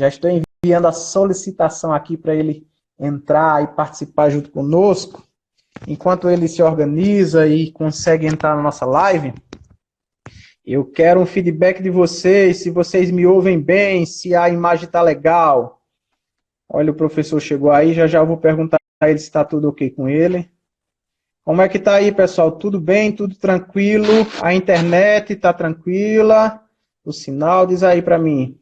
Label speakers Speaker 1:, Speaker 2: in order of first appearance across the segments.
Speaker 1: Já estou enviando a solicitação aqui para ele entrar e participar junto conosco. Enquanto ele se organiza e consegue entrar na nossa live, eu quero um feedback de vocês, se vocês me ouvem bem, se a imagem está legal. Olha, o professor chegou aí, já eu vou perguntar a ele se está tudo ok com ele. Como é que está aí, pessoal? Tudo bem? Tudo tranquilo? A internet está tranquila? O sinal, diz aí para mim.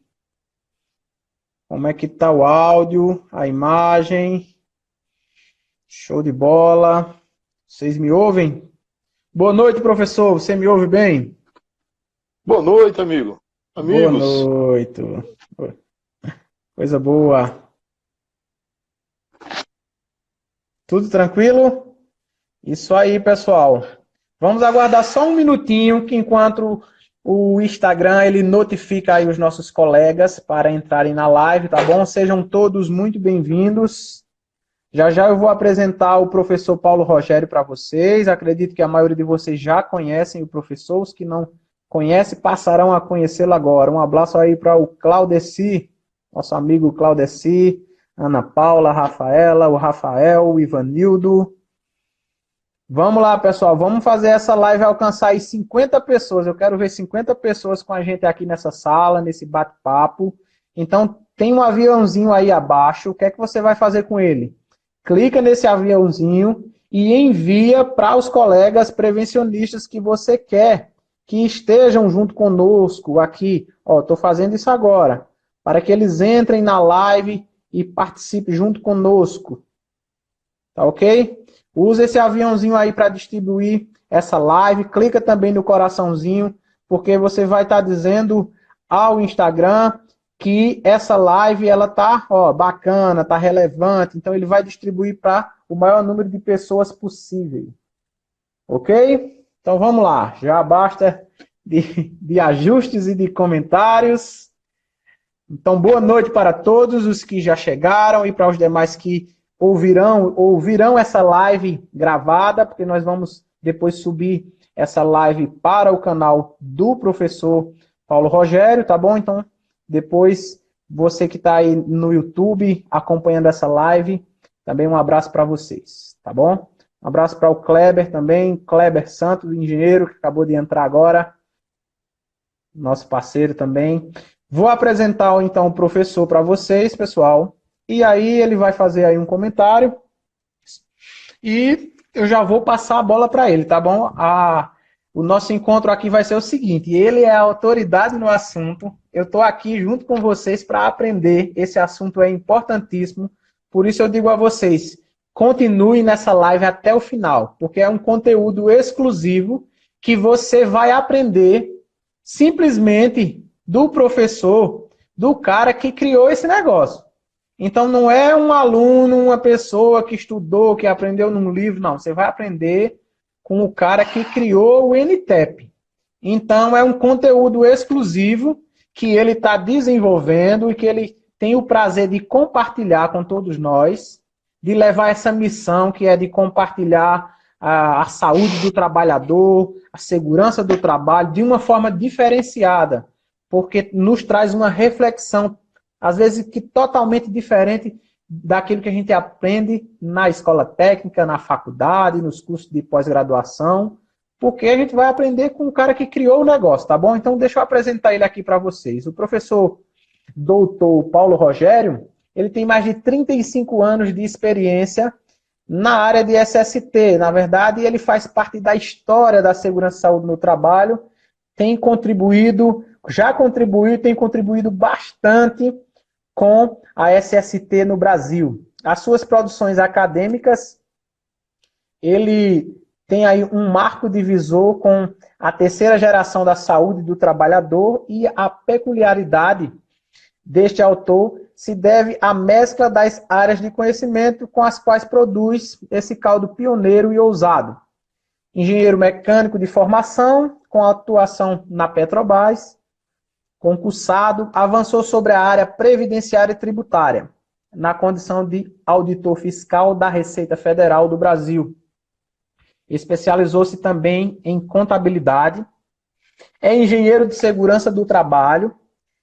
Speaker 1: Como é que está o áudio, a imagem? Show de bola. Vocês me ouvem? Boa noite, professor. Você me ouve bem?
Speaker 2: Boa noite, amigo. Amigos.
Speaker 1: Boa noite. Coisa boa. Tudo tranquilo? Isso aí, pessoal. Vamos aguardar só um minutinho, que enquanto o Instagram ele notifica aí os nossos colegas para entrarem na live, tá bom? Sejam todos muito bem-vindos. Já eu vou apresentar o professor Paulo Rogério para vocês. Acredito que a maioria de vocês já conhecem o professor. Os que não conhecem passarão a conhecê-lo agora. Um abraço aí para o Claudeci, nosso amigo Claudeci, Ana Paula, Rafaela, o Rafael, o Ivanildo. Vamos lá, pessoal. Vamos fazer essa live alcançar aí 50 pessoas. Eu quero ver 50 pessoas com a gente aqui nessa sala, nesse bate-papo. Então, tem um aviãozinho aí abaixo. O que é que você vai fazer com ele? Clica nesse aviãozinho e envia para os colegas prevencionistas que você quer que estejam junto conosco aqui. Ó, estou fazendo isso agora, para que eles entrem na live e participem junto conosco. Tá ok? Usa esse aviãozinho aí para distribuir essa live. Clica também no coraçãozinho, porque você vai estar dizendo ao Instagram que essa live ela tá, bacana, tá relevante, então ele vai distribuir para o maior número de pessoas possível. Ok? Então vamos lá, já basta de ajustes e de comentários. Então boa noite para todos os que já chegaram e para os demais que ouvirão essa live gravada, porque nós vamos depois subir essa live para o canal do professor Paulo Rogério, tá bom? Então depois, você que está aí no YouTube acompanhando essa live, também um abraço para vocês, tá bom? Um abraço para o Kleber também, Kleber Santos, engenheiro, que acabou de entrar agora, nosso parceiro também. Vou apresentar, então, o professor para vocês, pessoal, e aí ele vai fazer aí um comentário e eu já vou passar a bola para ele, tá bom? O nosso encontro aqui vai ser o seguinte, ele é a autoridade no assunto, eu estou aqui junto com vocês para aprender, esse assunto é importantíssimo, por isso eu digo a vocês, continue nessa live até o final, porque é um conteúdo exclusivo que você vai aprender simplesmente do professor, do cara que criou esse negócio. Então não é um aluno, uma pessoa que estudou, que aprendeu num livro, não, você vai aprender com o cara que criou o NTEP. Então, é um conteúdo exclusivo que ele está desenvolvendo e que ele tem o prazer de compartilhar com todos nós, de levar essa missão que é de compartilhar a saúde do trabalhador, a segurança do trabalho, de uma forma diferenciada, porque nos traz uma reflexão, às vezes, que totalmente diferente daquilo que a gente aprende na escola técnica, na faculdade, nos cursos de pós-graduação, porque a gente vai aprender com o cara que criou o negócio, tá bom? Então, deixa eu apresentar ele aqui para vocês. O professor doutor Paulo Rogério, ele tem mais de 35 anos de experiência na área de SST. Na verdade, ele faz parte da história da segurança e saúde no trabalho, já contribuiu e tem contribuído bastante com a SST no Brasil. As suas produções acadêmicas, ele tem aí um marco divisor com a terceira geração da saúde do trabalhador e a peculiaridade deste autor se deve à mescla das áreas de conhecimento com as quais produz esse caldo pioneiro e ousado. Engenheiro mecânico de formação, com atuação na Petrobras, concursado, avançou sobre a área previdenciária e tributária, na condição de auditor fiscal da Receita Federal do Brasil. Especializou-se também em contabilidade, é engenheiro de segurança do trabalho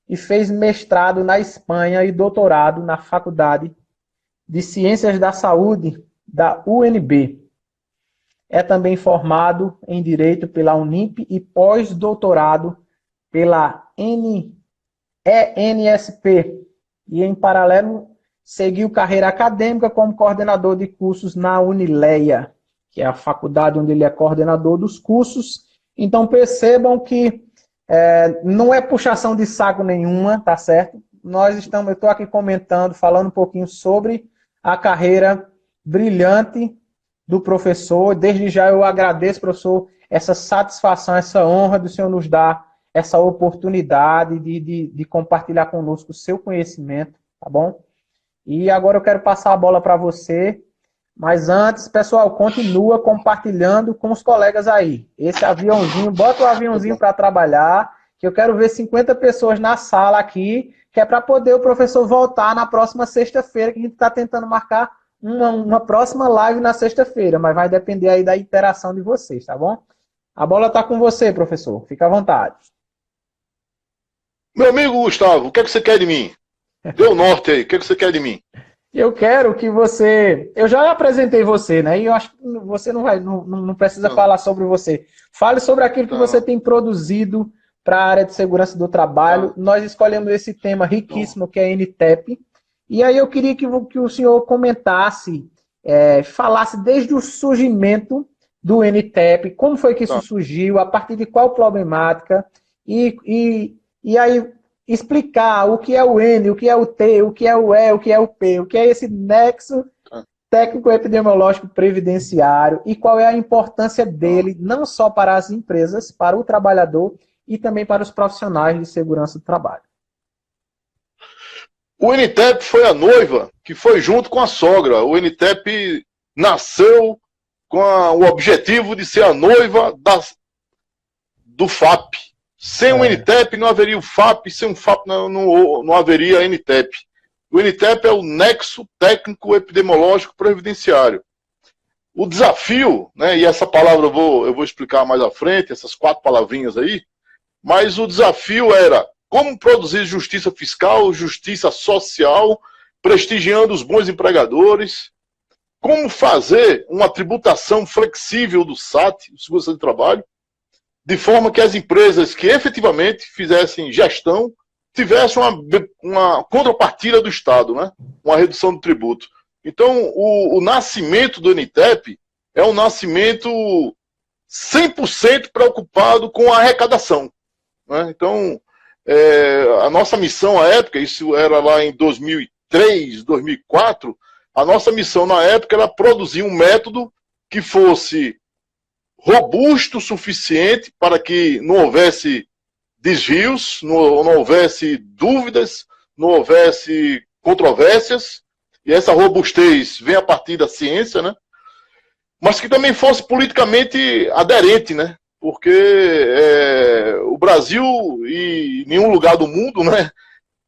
Speaker 1: e fez mestrado na Espanha e doutorado na Faculdade de Ciências da Saúde da UNB. É também formado em Direito pela Uninp e pós-doutorado pela ENSP. E, em paralelo, seguiu carreira acadêmica como coordenador de cursos na Unileia, que é a faculdade onde ele é coordenador dos cursos. Então, percebam que não é puxação de saco nenhuma, tá certo? Eu estou aqui comentando, falando um pouquinho sobre a carreira brilhante do professor. Desde já eu agradeço, professor, essa satisfação, essa honra do senhor nos dar essa oportunidade de compartilhar conosco o seu conhecimento, tá bom? E agora eu quero passar a bola para você, mas antes, pessoal, continua compartilhando com os colegas aí. Esse aviãozinho, bota o aviãozinho para trabalhar, que eu quero ver 50 pessoas na sala aqui, que é para poder o professor voltar na próxima sexta-feira, que a gente está tentando marcar uma próxima live na sexta-feira, mas vai depender aí da interação de vocês, tá bom? A bola está com você, professor. Fica à vontade.
Speaker 2: Meu amigo Gustavo, o que é que você quer de mim? Dê o norte aí, o que é que você quer de mim?
Speaker 1: Eu quero que você... Eu já apresentei você, né? E eu acho que você não precisa falar sobre você. Fale sobre aquilo que você tem produzido para a área de segurança do trabalho. Nós escolhemos esse tema riquíssimo, que é a NTEP. E aí eu queria que o senhor comentasse, falasse desde o surgimento do NTEP, como foi que isso surgiu, a partir de qual problemática, e aí explicar o que é o N, o que é o T, o que é o E, o que é o P, o que é esse nexo técnico-epidemiológico previdenciário e qual é a importância dele, não só para as empresas, para o trabalhador e também para os profissionais de segurança do trabalho.
Speaker 2: O NTEP foi a noiva que foi junto com a sogra. O NTEP nasceu com o objetivo de ser a noiva do FAP. Sem o NTEP não haveria o FAP, sem o FAP não haveria a NTEP. O NTEP é o Nexo Técnico Epidemiológico Previdenciário. O desafio, né, e essa palavra eu vou explicar mais à frente, essas 4 palavrinhas aí, mas o desafio era como produzir justiça fiscal, justiça social, prestigiando os bons empregadores, como fazer uma tributação flexível do SAT, do Segurança do Trabalho, de forma que as empresas que efetivamente fizessem gestão tivessem uma contrapartida do Estado, né? Uma redução do tributo. Então, o nascimento do NTEP é um nascimento 100% preocupado com a arrecadação, né? Então, a nossa missão à época, isso era lá em 2003, 2004, a nossa missão na época era produzir um método que fosse robusto o suficiente para que não houvesse desvios, não houvesse dúvidas, não houvesse controvérsias, e essa robustez vem a partir da ciência, né? Mas que também fosse politicamente aderente, né? Porque o Brasil e nenhum lugar do mundo, né,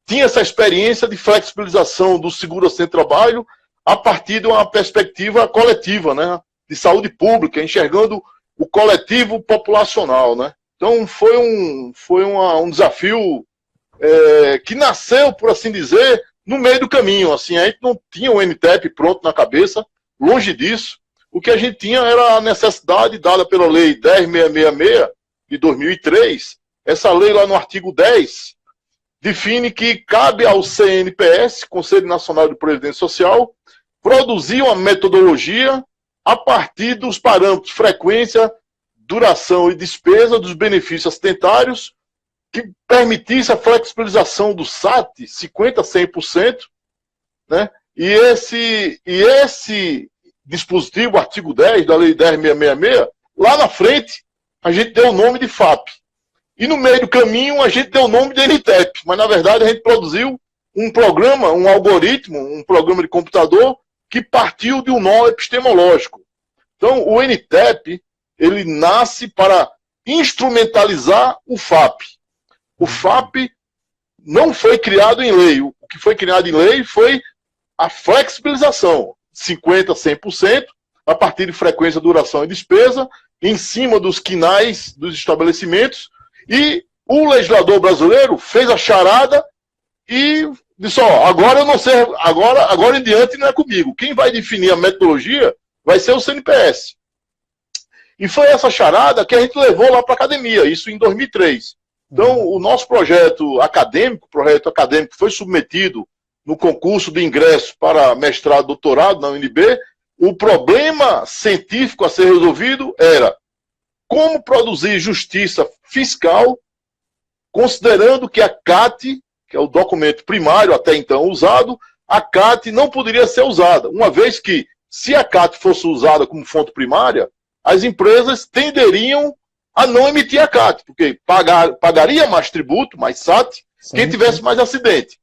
Speaker 2: tinha essa experiência de flexibilização do seguro-acidente de trabalho a partir de uma perspectiva coletiva, né, de saúde pública, enxergando o coletivo populacional, né? Então foi um desafio que nasceu, por assim dizer, no meio do caminho. Assim, a gente não tinha o NTEP pronto na cabeça, longe disso. O que a gente tinha era a necessidade dada pela Lei 10.666 de 2003. Essa lei lá no artigo 10 define que cabe ao CNPS, Conselho Nacional de Previdência Social, produzir uma metodologia a partir dos parâmetros frequência, duração e despesa dos benefícios acidentários, que permitisse a flexibilização do SAT 50% a 100%, né? E esse dispositivo, artigo 10 da Lei 10.666, lá na frente a gente deu o nome de FAP. E no meio do caminho a gente deu o nome de NTEP, mas na verdade a gente produziu um programa, um algoritmo, um programa de computador que partiu de um nó epistemológico. Então, o NTEP, ele nasce para instrumentalizar o FAP. O FAP não foi criado em lei. O que foi criado em lei foi a flexibilização, 50% a 100%, a partir de frequência, duração e despesa, em cima dos quinais dos estabelecimentos, e O legislador brasileiro fez a charada e disse, ó, agora eu não sei, agora em diante não é comigo. Quem vai definir a metodologia vai ser o CNPS. E foi essa charada que a gente levou lá para a academia, isso em 2003. Então, o nosso projeto acadêmico foi submetido no concurso de ingresso para mestrado e doutorado na UNB. O problema científico a ser resolvido era como produzir justiça fiscal, considerando que a CAT, que é o documento primário até então usado, a CAT não poderia ser usada, uma vez que, se a CAT fosse usada como fonte primária, as empresas tenderiam a não emitir a CAT, porque pagaria mais tributo, mais SAT, sim, quem tivesse mais acidente.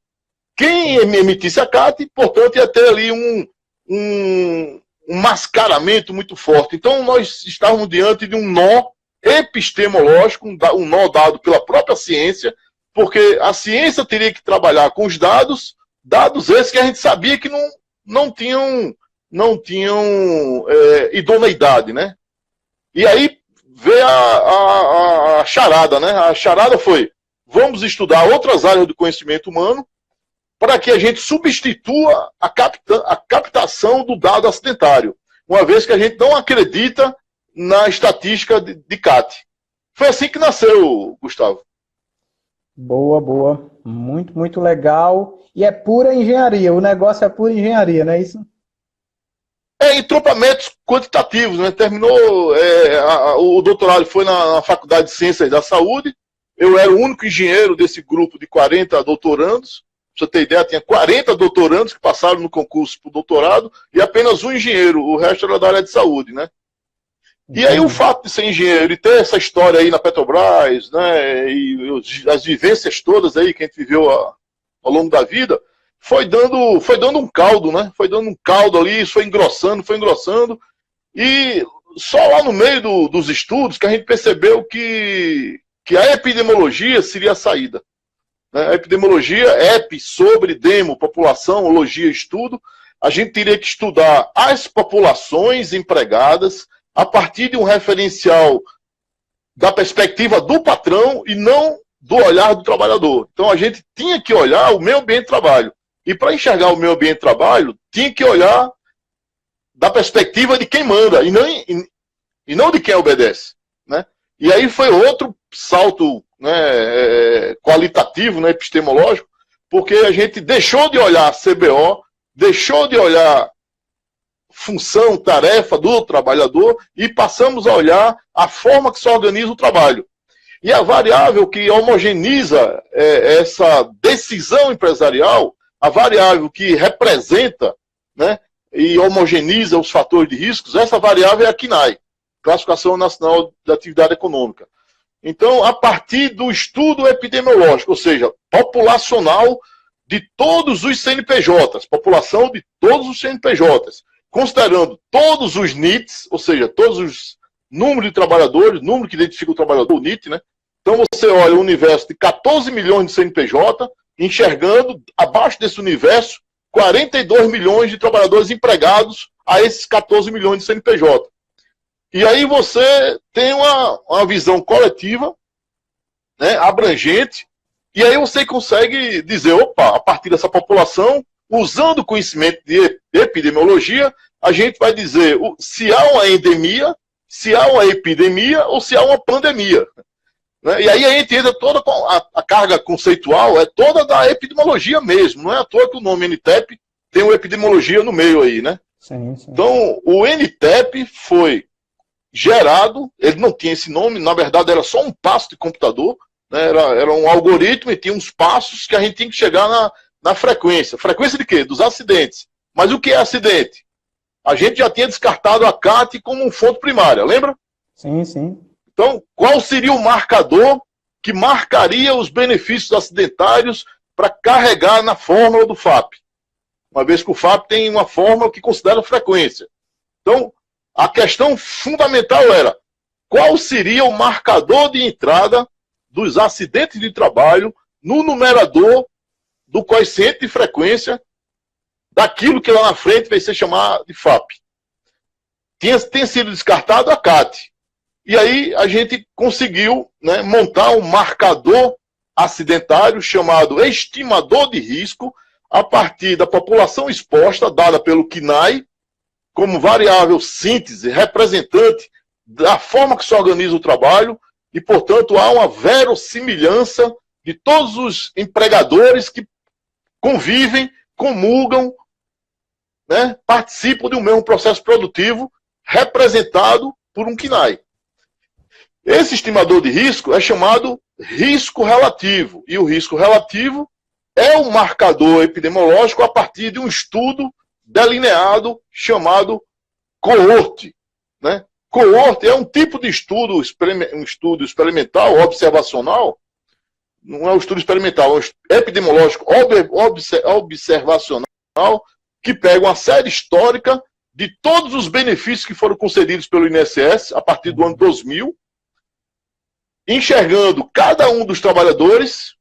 Speaker 2: Quem emitisse a CAT, portanto, ia ter ali um mascaramento muito forte. Então, nós estávamos diante de um nó epistemológico, um nó dado pela própria ciência, porque a ciência teria que trabalhar com os dados esses que a gente sabia que não tinham idoneidade, né? E aí veio a charada, né? A charada foi, vamos estudar outras áreas do conhecimento humano para que a gente substitua a captação do dado acidentário, uma vez que a gente não acredita na estatística de CAT. Foi assim que nasceu, Gustavo.
Speaker 1: Boa, boa. Muito, muito legal. E é pura engenharia, o negócio é pura engenharia, não é isso?
Speaker 2: Entrupamentos quantitativos, né? Terminou, o doutorado foi na Faculdade de Ciências da Saúde, eu era o único engenheiro desse grupo de 40 doutorandos, pra você ter ideia, tinha 40 doutorandos que passaram no concurso para o doutorado, e apenas um engenheiro, o resto era da área de saúde, né? E aí o fato de ser engenheiro e ter essa história aí na Petrobras, né, e as vivências todas aí que a gente viveu ao longo da vida, foi dando um caldo, né? Foi dando um caldo ali, isso foi engrossando, e só lá no meio dos estudos que a gente percebeu que a epidemiologia seria a saída. Né? A epidemiologia, EP, sobre, demo, população, logia, estudo, a gente teria que estudar as populações empregadas a partir de um referencial da perspectiva do patrão e não do olhar do trabalhador. Então a gente tinha que olhar o meio ambiente de trabalho. E para enxergar o meio ambiente de trabalho, tinha que olhar da perspectiva de quem manda e não de quem obedece. Né? E aí foi outro salto, né, qualitativo, né, epistemológico, porque a gente deixou de olhar CBO, deixou de olhar função, tarefa do trabalhador e passamos a olhar a forma que se organiza o trabalho. E a variável que homogeneiza essa decisão empresarial, a variável que representa, né, e homogeneiza os fatores de riscos, essa variável é a CNAE, Classificação Nacional de Atividade Econômica. Então, a partir do estudo epidemiológico, ou seja, populacional de todos os CNPJs, população de todos os CNPJs, considerando todos os NITs, ou seja, todos os números de trabalhadores, número que identifica o trabalhador, o NIT, né? Então você olha o universo de 14 milhões de CNPJ, enxergando, abaixo desse universo, 42 milhões de trabalhadores empregados a esses 14 milhões de CNPJ. E aí você tem uma visão coletiva, né, abrangente, e aí você consegue dizer, opa, a partir dessa população, usando o conhecimento de epidemiologia, a gente vai dizer se há uma endemia, se há uma epidemia ou se há uma pandemia. E aí a gente entra toda a carga conceitual, é toda da epidemiologia mesmo, não é à toa que o nome NTEP tem uma epidemiologia no meio aí, né?
Speaker 1: Sim, sim.
Speaker 2: Então, o NTEP foi gerado, ele não tinha esse nome, na verdade era só um passo de computador, né? Era um algoritmo e tinha uns passos que a gente tinha que chegar na frequência. Frequência de quê? Dos acidentes. Mas o que é acidente? A gente já tinha descartado a CAT como fonte primária, lembra?
Speaker 1: Sim, sim.
Speaker 2: Então, qual seria o marcador que marcaria os benefícios acidentários para carregar na fórmula do FAP? Uma vez que o FAP tem uma fórmula que considera frequência. Então, a questão fundamental era qual seria o marcador de entrada dos acidentes de trabalho no numerador do coeficiente de frequência daquilo que lá na frente vai ser chamado de FAP. Tem sido descartado a CAT. E aí a gente conseguiu, né, montar um marcador acidentário chamado estimador de risco, a partir da população exposta, dada pelo CNAE, como variável síntese, representante da forma que se organiza o trabalho, e, portanto, há uma verossimilhança de todos os empregadores que convivem, comulgam, né, participam de um mesmo processo produtivo, representado por um CNAE. Esse estimador de risco é chamado risco relativo, e o risco relativo é um marcador epidemiológico a partir de um estudo delineado chamado coorte, né? Coorte é um tipo de estudo, um estudo experimental, observacional, não é um estudo experimental, é um epidemiológico observacional, que pega uma série histórica de todos os benefícios que foram concedidos pelo INSS a partir do ano 2000, enxergando cada um dos trabalhadores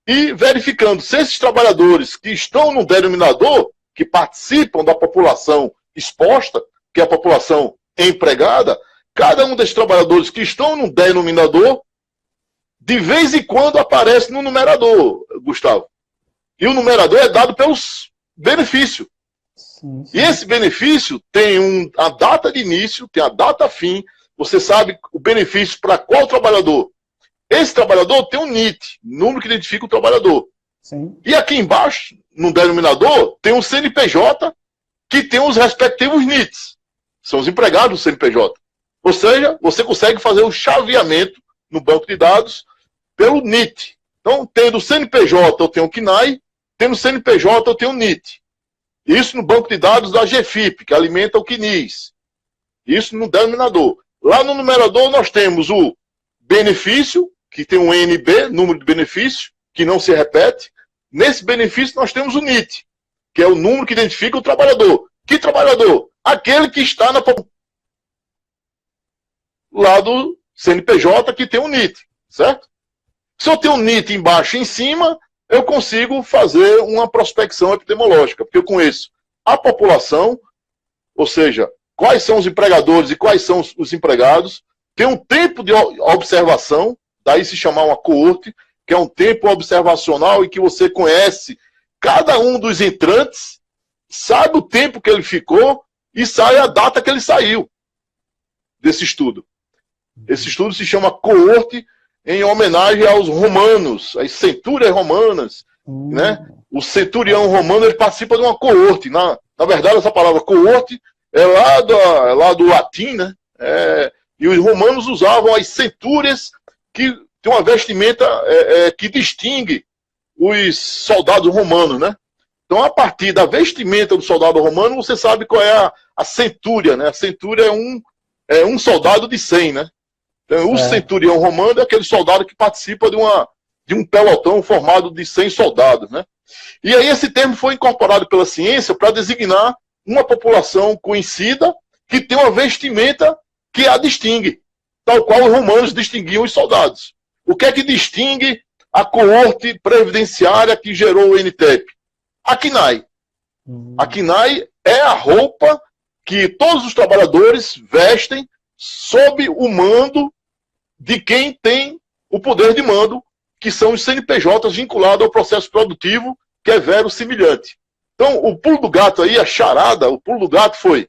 Speaker 2: e verificando se esses trabalhadores que estão no denominador, que participam da população exposta, que é a população empregada, cada um desses trabalhadores que estão no denominador, de vez em quando aparece no numerador, Gustavo. E o numerador é dado pelos benefícios. Sim. E esse benefício tem a data de início, tem a data fim. Você sabe o benefício para qual trabalhador. Esse trabalhador tem um NIT, número que identifica o trabalhador. Sim. E aqui embaixo, no denominador, tem um CNPJ que tem os respectivos NITs. São os empregados do CNPJ. Ou seja, você consegue fazer o chaveamento no banco de dados pelo NIT. Então, tendo o CNPJ, eu tenho o CNAE, tendo o CNPJ, eu tenho o NIT. Isso no banco de dados da GFIP, que alimenta o CNIS. Isso no denominador. Lá no numerador, nós temos o benefício, que tem um NB, número de benefício, que não se repete. Nesse benefício, nós temos o NIT, que é o número que identifica o trabalhador. Que trabalhador? Aquele que está lá do CNPJ, que tem o NIT, certo? Se eu tenho um NIT embaixo e em cima, eu consigo fazer uma prospecção epidemiológica, porque eu conheço a população, ou seja, quais são os empregadores e quais são os empregados, tem um tempo de observação, daí se chamar uma coorte, que é um tempo observacional em que você conhece cada um dos entrantes, sabe o tempo que ele ficou e sabe a data que ele saiu desse estudo. Esse estudo se chama coorte em homenagem aos romanos, às centúrias romanas, né? O centurião romano, ele participa de uma coorte. Na verdade, essa palavra coorte é lá do latim, né? E os romanos usavam as centúrias, que tem uma vestimenta que distingue os soldados romanos, né? Então, a partir da vestimenta do soldado romano, você sabe qual é a centúria, né? A centúria é um soldado de 100, né? Então, o centurião romano é aquele soldado que participa de um pelotão formado de 100 soldados, né? E aí esse termo foi incorporado pela ciência para designar uma população conhecida que tem uma vestimenta que a distingue, tal qual os romanos distinguiam os soldados. O que é que distingue a coorte previdenciária que gerou o NTEP? A CNAE. A CNAE é a roupa que todos os trabalhadores vestem sob o mando de quem tem o poder de mando, que são os CNPJs vinculados ao processo produtivo, que é verossimilhante. Então, o pulo do gato aí, a charada, o pulo do gato foi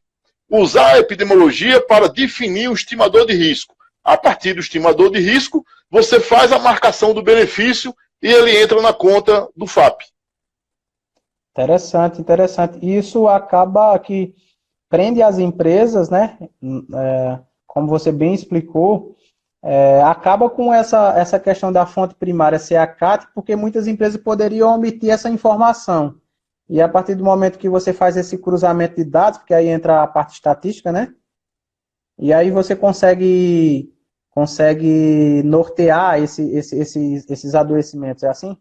Speaker 2: usar a epidemiologia para definir um estimador de risco. A partir do estimador de risco, você faz a marcação do benefício e ele entra na conta do FAP.
Speaker 1: Interessante, interessante. Isso acaba que prende as empresas, né? Como você bem explicou, acaba com essa questão da fonte primária ser a CAT, porque muitas empresas poderiam omitir essa informação. E a partir do momento que você faz esse cruzamento de dados, porque aí entra a parte estatística, né? E aí você consegue nortear esses adoecimentos, é assim?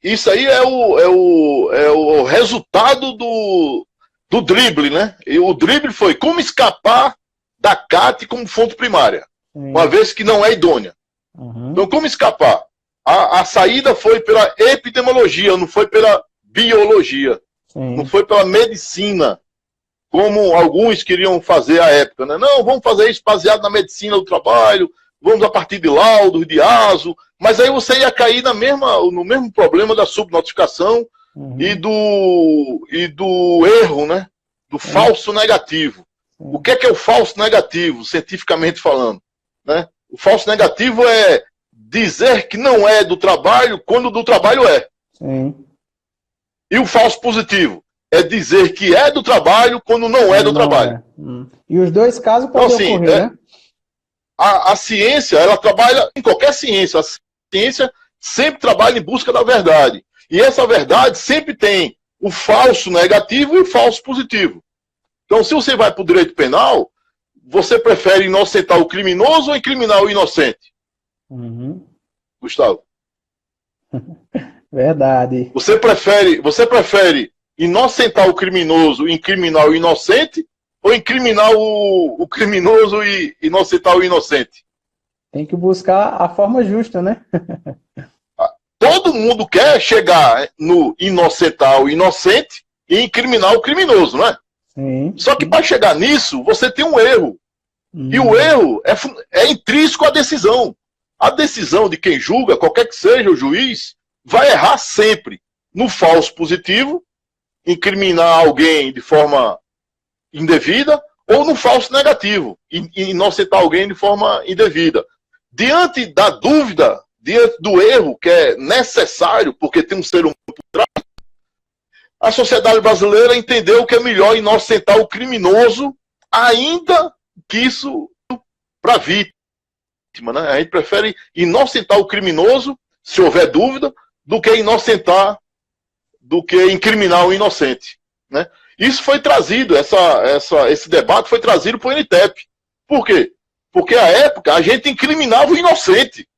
Speaker 2: Isso aí é o resultado do drible, né? E o drible foi como escapar da CAT como fonte primária, uma vez que não é idônea. Então, como escapar? A saída foi pela epidemiologia, não foi pela biologia, não foi pela medicina. como alguns queriam fazer à época, né? Não, vamos fazer isso baseado na medicina do trabalho, vamos a partir de laudos, de ASO, mas aí você ia cair no mesmo problema da subnotificação e do erro, né? Do falso negativo. O que é o falso negativo, cientificamente falando? Né? O falso negativo é dizer que não é do trabalho quando do trabalho é.
Speaker 1: Sim.
Speaker 2: E o falso positivo é dizer que é do trabalho quando não é do trabalho.
Speaker 1: E os dois casos podem ocorrer, né?
Speaker 2: A ciência, ela trabalha em qualquer ciência. A ciência sempre trabalha em busca da verdade. E essa verdade sempre tem o falso negativo e o falso positivo. Então, se você vai para o direito penal, você prefere inocentar o criminoso ou incriminar o inocente? Gustavo?
Speaker 1: Verdade.
Speaker 2: Você prefere inocentar o criminoso e incriminar o inocente ou incriminar o criminoso e inocentar o inocente?
Speaker 1: Tem que buscar a forma justa, né?
Speaker 2: Todo mundo quer chegar no inocentar o inocente e incriminar o criminoso, não é?
Speaker 1: Sim.
Speaker 2: Só que para chegar nisso, você tem um erro. E o erro é intrínseco à decisão. A decisão de quem julga, qualquer que seja o juiz, vai errar sempre no falso positivo, incriminar alguém de forma indevida, ou no falso negativo, inocentar alguém de forma indevida. Diante da dúvida, diante do erro que é necessário, porque tem um ser humano por trás, a sociedade brasileira entendeu que é melhor inocentar o criminoso, ainda que isso para a vítima. Né? A gente prefere inocentar o criminoso, se houver dúvida, do que incriminar o inocente. Né? Isso foi trazido, esse debate foi trazido para o NTEP. Por quê? Porque, à época, a gente incriminava o inocente.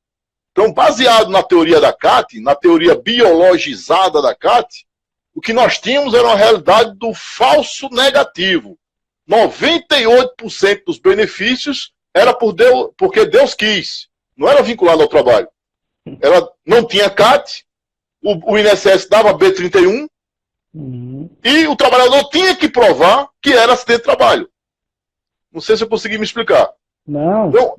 Speaker 2: Então, baseado na teoria da CAT, na teoria biologizada da CAT, o que nós tínhamos era uma realidade do falso negativo. 98% dos benefícios era porque Deus quis. Não era vinculado ao trabalho. Ela não tinha CAT, o INSS dava B31, e o trabalhador tinha que provar que era acidente de trabalho. Não sei se eu consegui me explicar.
Speaker 1: Não.
Speaker 2: Então,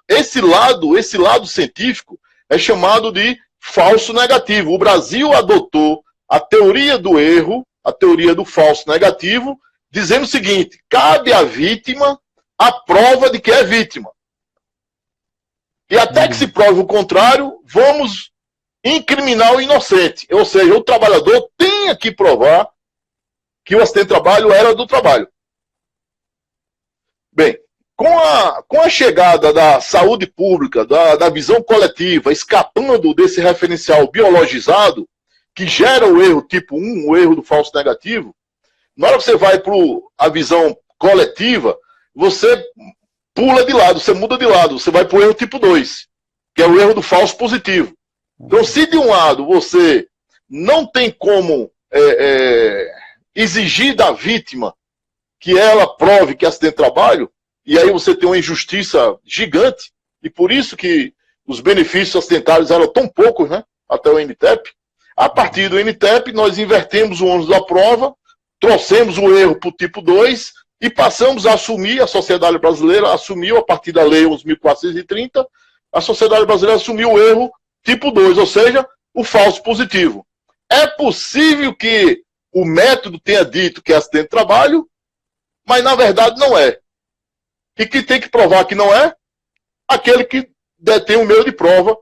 Speaker 2: esse lado científico é chamado de falso negativo. O Brasil adotou a teoria do erro, a teoria do falso negativo, dizendo o seguinte: cabe à vítima a prova de que é vítima. E até que se prove o contrário, vamos incriminar o inocente. Ou seja, o trabalhador tem que provar que o acidente de trabalho era do trabalho. Bem, com a chegada da saúde pública, da visão coletiva, escapando desse referencial biologizado, que gera o erro tipo 1, o erro do falso negativo, na hora que você vai para a visão coletiva, você pula de lado, você muda de lado, você vai para o erro tipo 2, que é o erro do falso positivo. Então, se de um lado você não tem como exigir da vítima que ela prove que é acidente de trabalho, e aí você tem uma injustiça gigante, e por isso que os benefícios acidentários eram tão poucos, né, até o NTEP. A partir do NTEP, nós invertemos o ônus da prova, trouxemos o erro para o tipo 2 e passamos a assumir, a sociedade brasileira assumiu, a partir da lei 11.430, a sociedade brasileira assumiu o erro tipo 2, ou seja, o falso positivo. É possível que o método tenha dito que é acidente de trabalho, mas na verdade não é. E quem tem que provar que não é? Aquele que detém o meio de prova,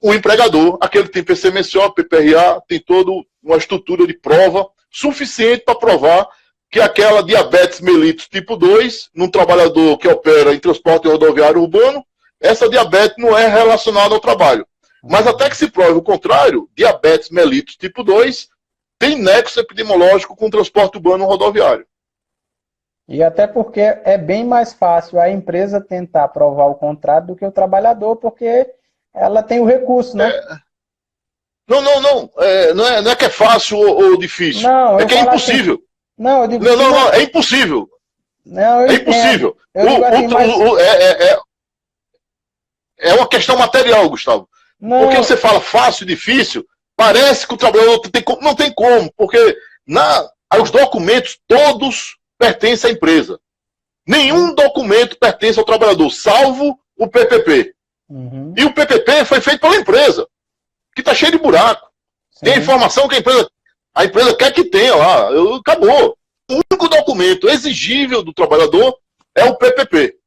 Speaker 2: o empregador, aquele que tem PCMSO, PPRA, tem toda uma estrutura de prova suficiente para provar que aquela diabetes mellitus tipo 2, num trabalhador que opera em transporte rodoviário urbano, essa diabetes não é relacionada ao trabalho. Mas até que se prove o contrário, diabetes mellitus tipo 2 tem nexo epidemiológico com o transporte urbano rodoviário.
Speaker 1: E até porque é bem mais fácil a empresa tentar provar o contrário do que o trabalhador, porque ela tem o recurso, né?
Speaker 2: Não. Não é que é fácil ou difícil.
Speaker 1: Não,
Speaker 2: é que é impossível.
Speaker 1: Assim, não, eu digo
Speaker 2: não, é impossível.
Speaker 1: Não,
Speaker 2: é impossível. É uma questão material, Gustavo.
Speaker 1: Não.
Speaker 2: Porque você fala fácil, difícil, parece que o trabalhador não tem como, porque Aí os documentos todos pertencem à empresa. Nenhum documento pertence ao trabalhador, salvo o PPP.
Speaker 1: Uhum.
Speaker 2: E o PPP foi feito pela empresa, que está cheio de buraco.
Speaker 1: Sim.
Speaker 2: Tem informação que a empresa quer que tenha lá. Acabou. O único documento exigível do trabalhador é o PPP.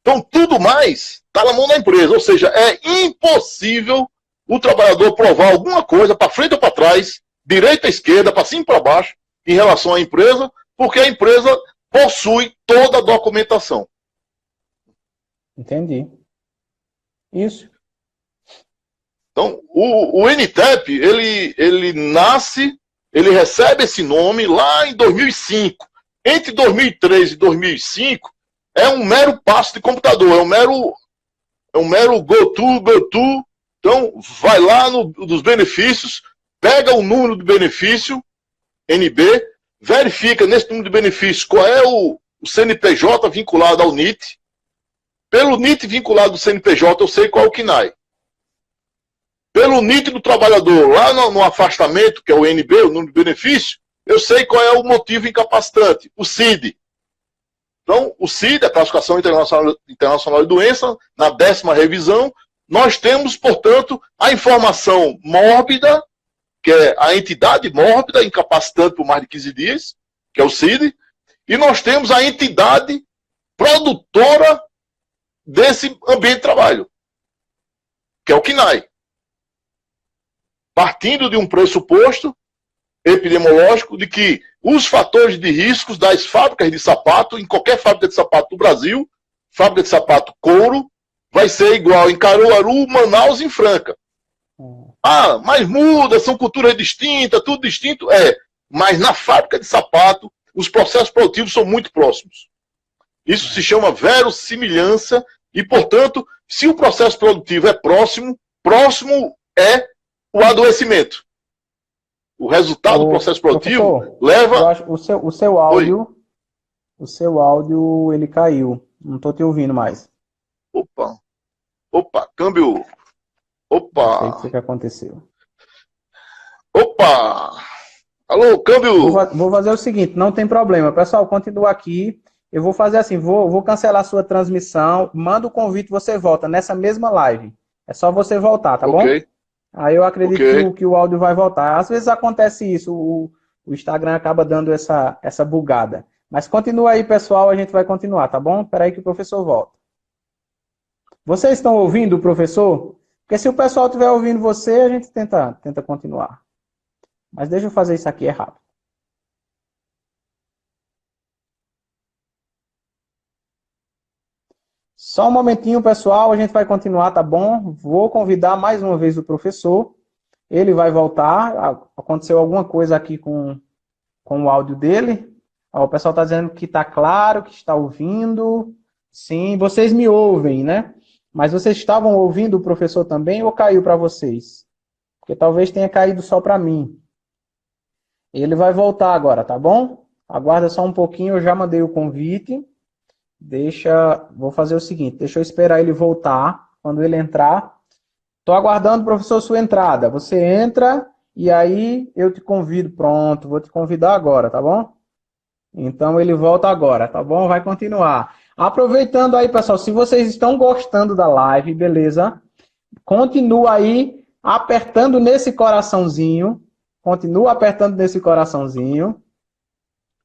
Speaker 2: Então, tudo mais está na mão da empresa. Ou seja, é impossível o trabalhador provar alguma coisa para frente ou para trás, direita ou esquerda, para cima e para baixo, em relação à empresa, porque a empresa possui toda a documentação.
Speaker 1: Entendi. Isso.
Speaker 2: Então, o NTEP, ele nasce, ele recebe esse nome lá em 2005. Entre 2003 e 2005, é um mero passo de computador, é um mero go-to. Então, vai lá nos benefícios, pega o número de benefício, NB, verifica nesse número de benefícios qual é o CNPJ vinculado ao NIT. Pelo NIT vinculado ao CNPJ, eu sei qual é o KNAI. Pelo NIT do trabalhador, lá no afastamento, que é o NB, o número de benefício, eu sei qual é o motivo incapacitante, o CID. Então, o CID, a Classificação Internacional de Doença, na 10ª revisão, nós temos, portanto, a informação mórbida, que é a entidade mórbida, incapacitante por mais de 15 dias, que é o CID, e nós temos a entidade produtora desse ambiente de trabalho, que é o KNAI. Partindo de um pressuposto epidemiológico de que os fatores de riscos das fábricas de sapato, em qualquer fábrica de sapato do Brasil, fábrica de sapato couro, vai ser igual em Caruaru, Manaus e em Franca. Ah, mas muda, são culturas distintas, tudo distinto. Mas na fábrica de sapato, os processos produtivos são muito próximos. Isso se chama verossimilhança e, portanto, se o processo produtivo é próximo, próximo é o adoecimento. O resultado do processo produtivo leva...
Speaker 1: Eu acho, o seu áudio... Oi? O seu áudio, ele caiu. Não estou te ouvindo mais.
Speaker 2: Opa, câmbio... Opa!
Speaker 1: Não sei o que aconteceu.
Speaker 2: Opa! Alô, câmbio!
Speaker 1: Vou fazer o seguinte, não tem problema. Pessoal, continua aqui. Eu vou fazer assim, vou cancelar a sua transmissão, manda o convite, você volta nessa mesma live. É só você voltar, tá bom? Aí eu acredito que o áudio vai voltar. Às vezes acontece isso, o Instagram acaba dando essa bugada. Mas continua aí, pessoal, a gente vai continuar, tá bom? Espera aí que o professor volta. Vocês estão ouvindo o professor? Porque se o pessoal estiver ouvindo você, a gente tenta continuar. Mas deixa eu fazer isso aqui errado. Só um momentinho, pessoal, a gente vai continuar, tá bom? Vou convidar mais uma vez o professor. Ele vai voltar. Aconteceu alguma coisa aqui com o áudio dele. Ó, o pessoal está dizendo que está claro, que está ouvindo. Sim, vocês me ouvem, né? Mas vocês estavam ouvindo o professor também ou caiu para vocês? Porque talvez tenha caído só para mim. Ele vai voltar agora, tá bom? Aguarda só um pouquinho, eu já mandei o convite. Vou fazer o seguinte, deixa eu esperar ele voltar. Quando ele entrar, estou aguardando, professor, sua entrada. Você entra e aí eu te convido. Pronto, vou te convidar agora, tá bom? Então ele volta agora, tá bom? Vai continuar. Aproveitando aí, pessoal, se vocês estão gostando da live, beleza? Continua aí apertando nesse coraçãozinho. Continua apertando nesse coraçãozinho.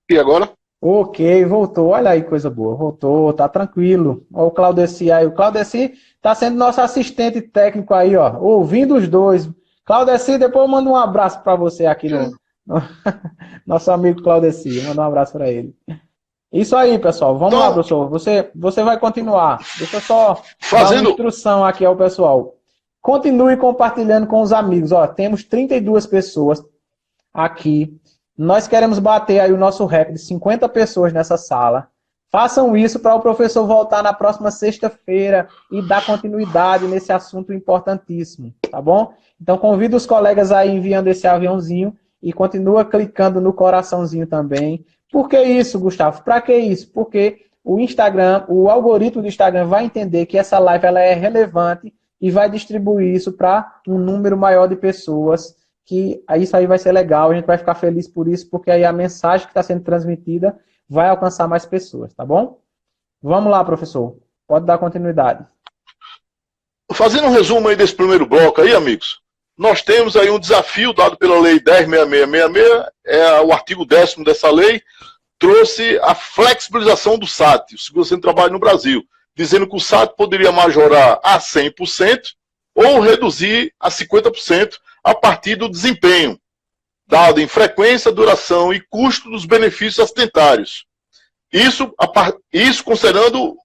Speaker 2: E agora?
Speaker 1: Ok, voltou. Olha aí, coisa boa. Voltou, tá tranquilo. Olha o Claudeci aí. O Claudeci tá sendo nosso assistente técnico aí, ó. Ouvindo os dois. Claudeci, depois eu mando um abraço para você aqui nosso amigo Claudeci. Manda um abraço para ele. Isso aí, pessoal. Vamos lá, professor. Você vai continuar. Deixa eu só dar uma instrução aqui ao pessoal. Continue compartilhando com os amigos. Ó, temos 32 pessoas aqui. Nós queremos bater aí o nosso recorde de 50 pessoas nessa sala. Façam isso para o professor voltar na próxima sexta-feira e dar continuidade nesse assunto importantíssimo, tá bom? Então convido os colegas aí enviando esse aviãozinho e continua clicando no coraçãozinho também. Por que isso, Gustavo? Para que isso? Porque o Instagram, o algoritmo do Instagram vai entender que essa live ela é relevante e vai distribuir isso para um número maior de pessoas que isso aí vai ser legal, a gente vai ficar feliz por isso, porque aí a mensagem que está sendo transmitida vai alcançar mais pessoas, tá bom? Vamos lá, professor. Pode dar continuidade.
Speaker 2: Fazendo um resumo aí desse primeiro bloco aí, amigos, nós temos aí um desafio dado pela Lei 10.6666, é o artigo 10º dessa lei, trouxe a flexibilização do SAT, o Seguro-Centro de Trabalho no Brasil, dizendo que o SAT poderia majorar a 100% ou reduzir a 50% a partir do desempenho, dado em frequência, duração e custo dos benefícios acidentários. Isso considerando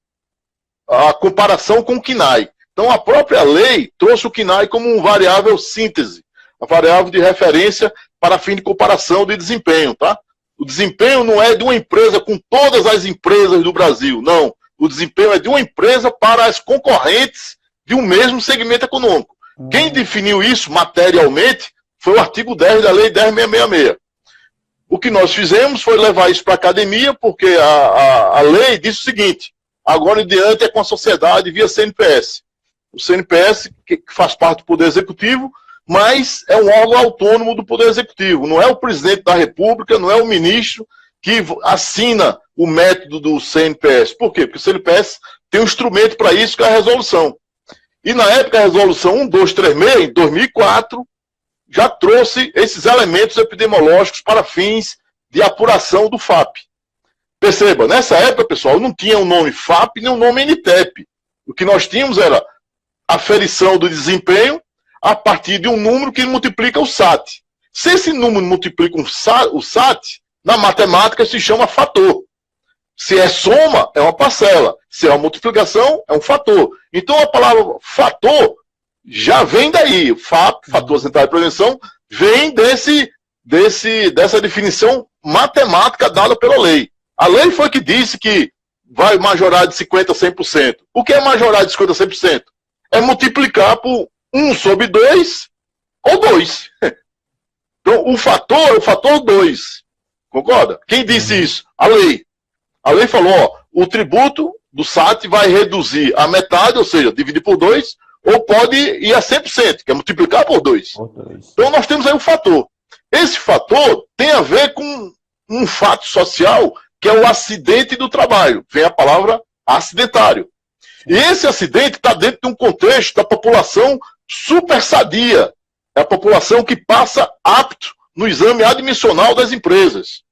Speaker 2: a comparação com o CNAE. Então, a própria lei trouxe o CNAE como uma variável síntese, a variável de referência para fim de comparação de desempenho, tá? O desempenho não é de uma empresa com todas as empresas do Brasil, não. O desempenho é de uma empresa para as concorrentes de um mesmo segmento econômico. Quem definiu isso materialmente foi o artigo 10 da Lei 10.666. O que nós fizemos foi levar isso para a academia, porque a lei diz o seguinte: agora em diante é com a sociedade via CNPS. O CNPS, que faz parte do Poder Executivo, mas é um órgão autônomo do Poder Executivo. Não é o presidente da República, não é o ministro que assina o método do CNPS. Por quê? Porque o CNPS tem um instrumento para isso, que é a resolução. E na época, a resolução 1236, em 2004, já trouxe esses elementos epidemiológicos para fins de apuração do FAP. Perceba, nessa época, pessoal, não tinha o nome FAP nem o nome NTEP. O que nós tínhamos era aferição do desempenho a partir de um número que multiplica o SAT. Se esse número multiplica o SAT, na matemática se chama fator. Se é soma, é uma parcela. Se é uma multiplicação, é um fator. Então a palavra fator já vem daí. FAP, fator central de prevenção, vem dessa definição matemática dada pela lei. A lei foi que disse que vai majorar de 50% a 100%. O que é majorar de 50% a 100%? É multiplicar por 1 sobre 2 ou 2. Então o fator é o fator 2. Concorda? Quem disse isso? A lei. A lei falou, ó, o tributo do SAT vai reduzir a metade, ou seja, dividir por 2, ou pode ir a 100%, que é multiplicar por 2. Então nós temos aí um fator. Esse fator tem a ver com um fato social, que é o acidente do trabalho. Vem a palavra acidentário. E esse acidente está dentro de um contexto da população super sadia. É a população que passa apto no exame admissional das empresas.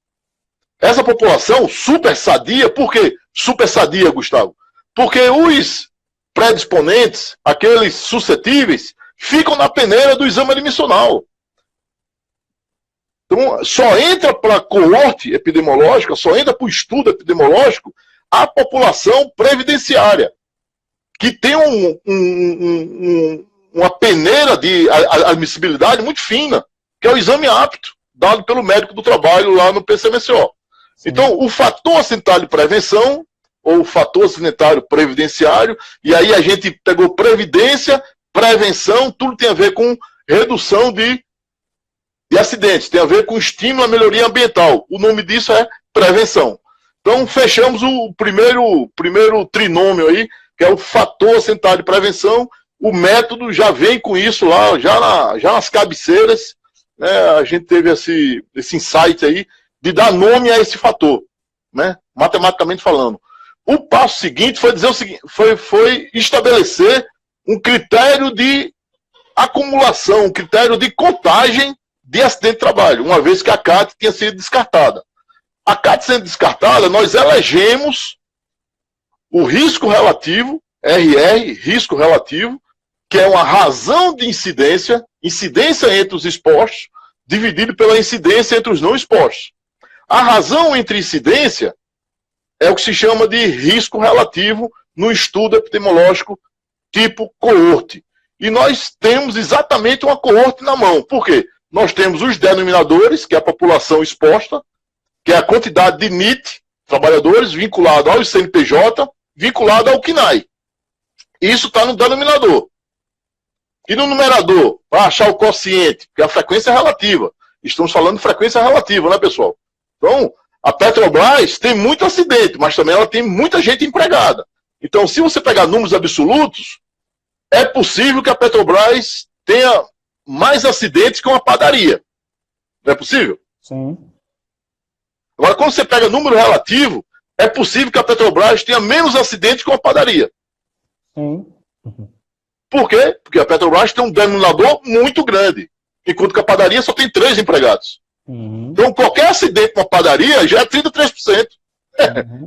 Speaker 2: Essa população super sadia, por quê super sadia, Gustavo? Porque os predisponentes, aqueles suscetíveis, ficam na peneira do exame admissional. Então, só entra para a coorte epidemiológica, só entra para o estudo epidemiológico a população previdenciária, que tem uma peneira de admissibilidade muito fina, que é o exame apto, dado pelo médico do trabalho lá no PCMCO. Sim. Então, o fator acidentário de prevenção, ou o fator acidentário previdenciário, e aí a gente pegou previdência, prevenção, tudo tem a ver com redução de acidentes, tem a ver com estímulo à melhoria ambiental. O nome disso é prevenção. Então, fechamos o primeiro trinômio aí, que é o fator acidentário de prevenção. O método já vem com isso lá, já nas cabeceiras, né, a gente teve esse insight aí, de dar nome a esse fator, né, matematicamente falando. O passo seguinte foi dizer o seguinte, foi estabelecer um critério de acumulação, um critério de contagem de acidente de trabalho, uma vez que a CAT tinha sido descartada. A CAT sendo descartada, nós elegemos o risco relativo, RR, risco relativo, que é uma razão de incidência entre os expostos, dividido pela incidência entre os não expostos. A razão entre incidência é o que se chama de risco relativo no estudo epidemiológico tipo coorte. E nós temos exatamente uma coorte na mão. Por quê? Nós temos os denominadores, que é a população exposta, que é a quantidade de NIT, trabalhadores, vinculado ao CNPJ, vinculado ao CNAE. Isso está no denominador. E no numerador, para achar o quociente, que é a frequência relativa. Estamos falando de frequência relativa, né, pessoal? Então, a Petrobras tem muito acidente, mas também ela tem muita gente empregada. Então, se você pegar números absolutos, é possível que a Petrobras tenha mais acidentes que uma padaria. Não é possível?
Speaker 1: Sim.
Speaker 2: Agora, quando você pega número relativo, é possível que a Petrobras tenha menos acidentes que uma padaria.
Speaker 1: Sim.
Speaker 2: Por quê? Porque a Petrobras tem um denominador muito grande, enquanto que a padaria só tem 3 empregados. Então, qualquer acidente numa padaria já é 33%.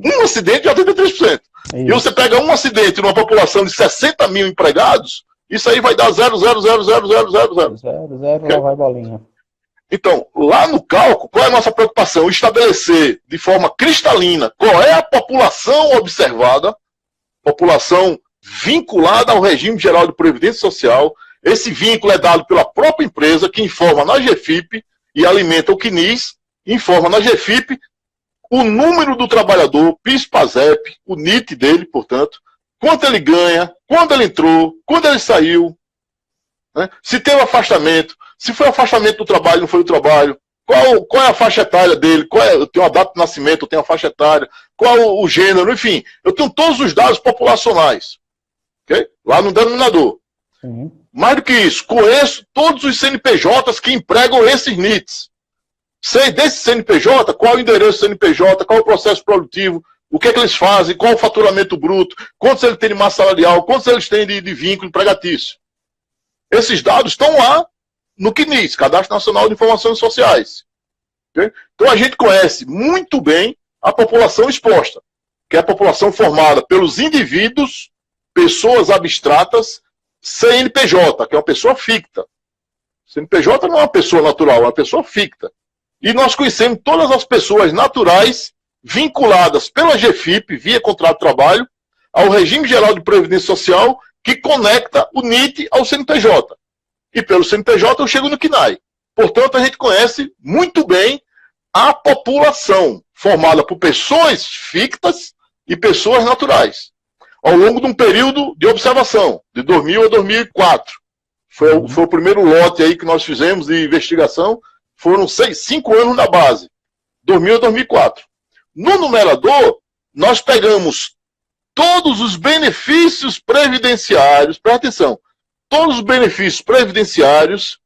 Speaker 2: Um acidente já é 33%. E você pega um acidente numa população de 60 mil empregados, isso aí vai dar 0,0000000.
Speaker 1: 0, lá vai bolinha.
Speaker 2: Então, lá no cálculo, qual é a nossa preocupação? Estabelecer de forma cristalina qual é a população observada, população vinculada ao regime geral de previdência social. Esse vínculo é dado pela própria empresa, que informa na GFIP e alimenta o CNIS, informa na GFIP o número do trabalhador, PIS/PASEP, o NIT dele, portanto, quanto ele ganha, quando ele entrou, quando ele saiu, né? Se tem um afastamento, se foi afastamento do trabalho, não foi do trabalho, qual é a faixa etária dele, eu tenho a data de nascimento, eu tenho a faixa etária, qual o gênero, enfim, eu tenho todos os dados populacionais, okay? Lá no denominador. Mais do que isso, conheço todos os CNPJs que empregam esses NITs. Sei desse CNPJ, qual o endereço do CNPJ, qual o processo produtivo, o que é que eles fazem, qual o faturamento bruto, quantos eles têm de massa salarial, quantos eles têm de vínculo empregatício. Esses dados estão lá no CNIS, Cadastro Nacional de Informações Sociais. Okay? Então a gente conhece muito bem a população exposta, que é a população formada pelos indivíduos, pessoas abstratas, CNPJ, que é uma pessoa ficta. CNPJ não é uma pessoa natural, é uma pessoa ficta. E nós conhecemos todas as pessoas naturais vinculadas pela GFIP, via contrato de trabalho, ao regime geral de previdência social, que conecta o NIT ao CNPJ. E pelo CNPJ eu chego no CNAE. Portanto, a gente conhece muito bem a população formada por pessoas fictas e pessoas naturais, ao longo de um período de observação, de 2000 a 2004. Foi o primeiro lote aí que nós fizemos de investigação. Foram 5 anos na base, 2000 a 2004. No numerador, nós pegamos todos os benefícios previdenciários, presta atenção, todos os benefícios previdenciários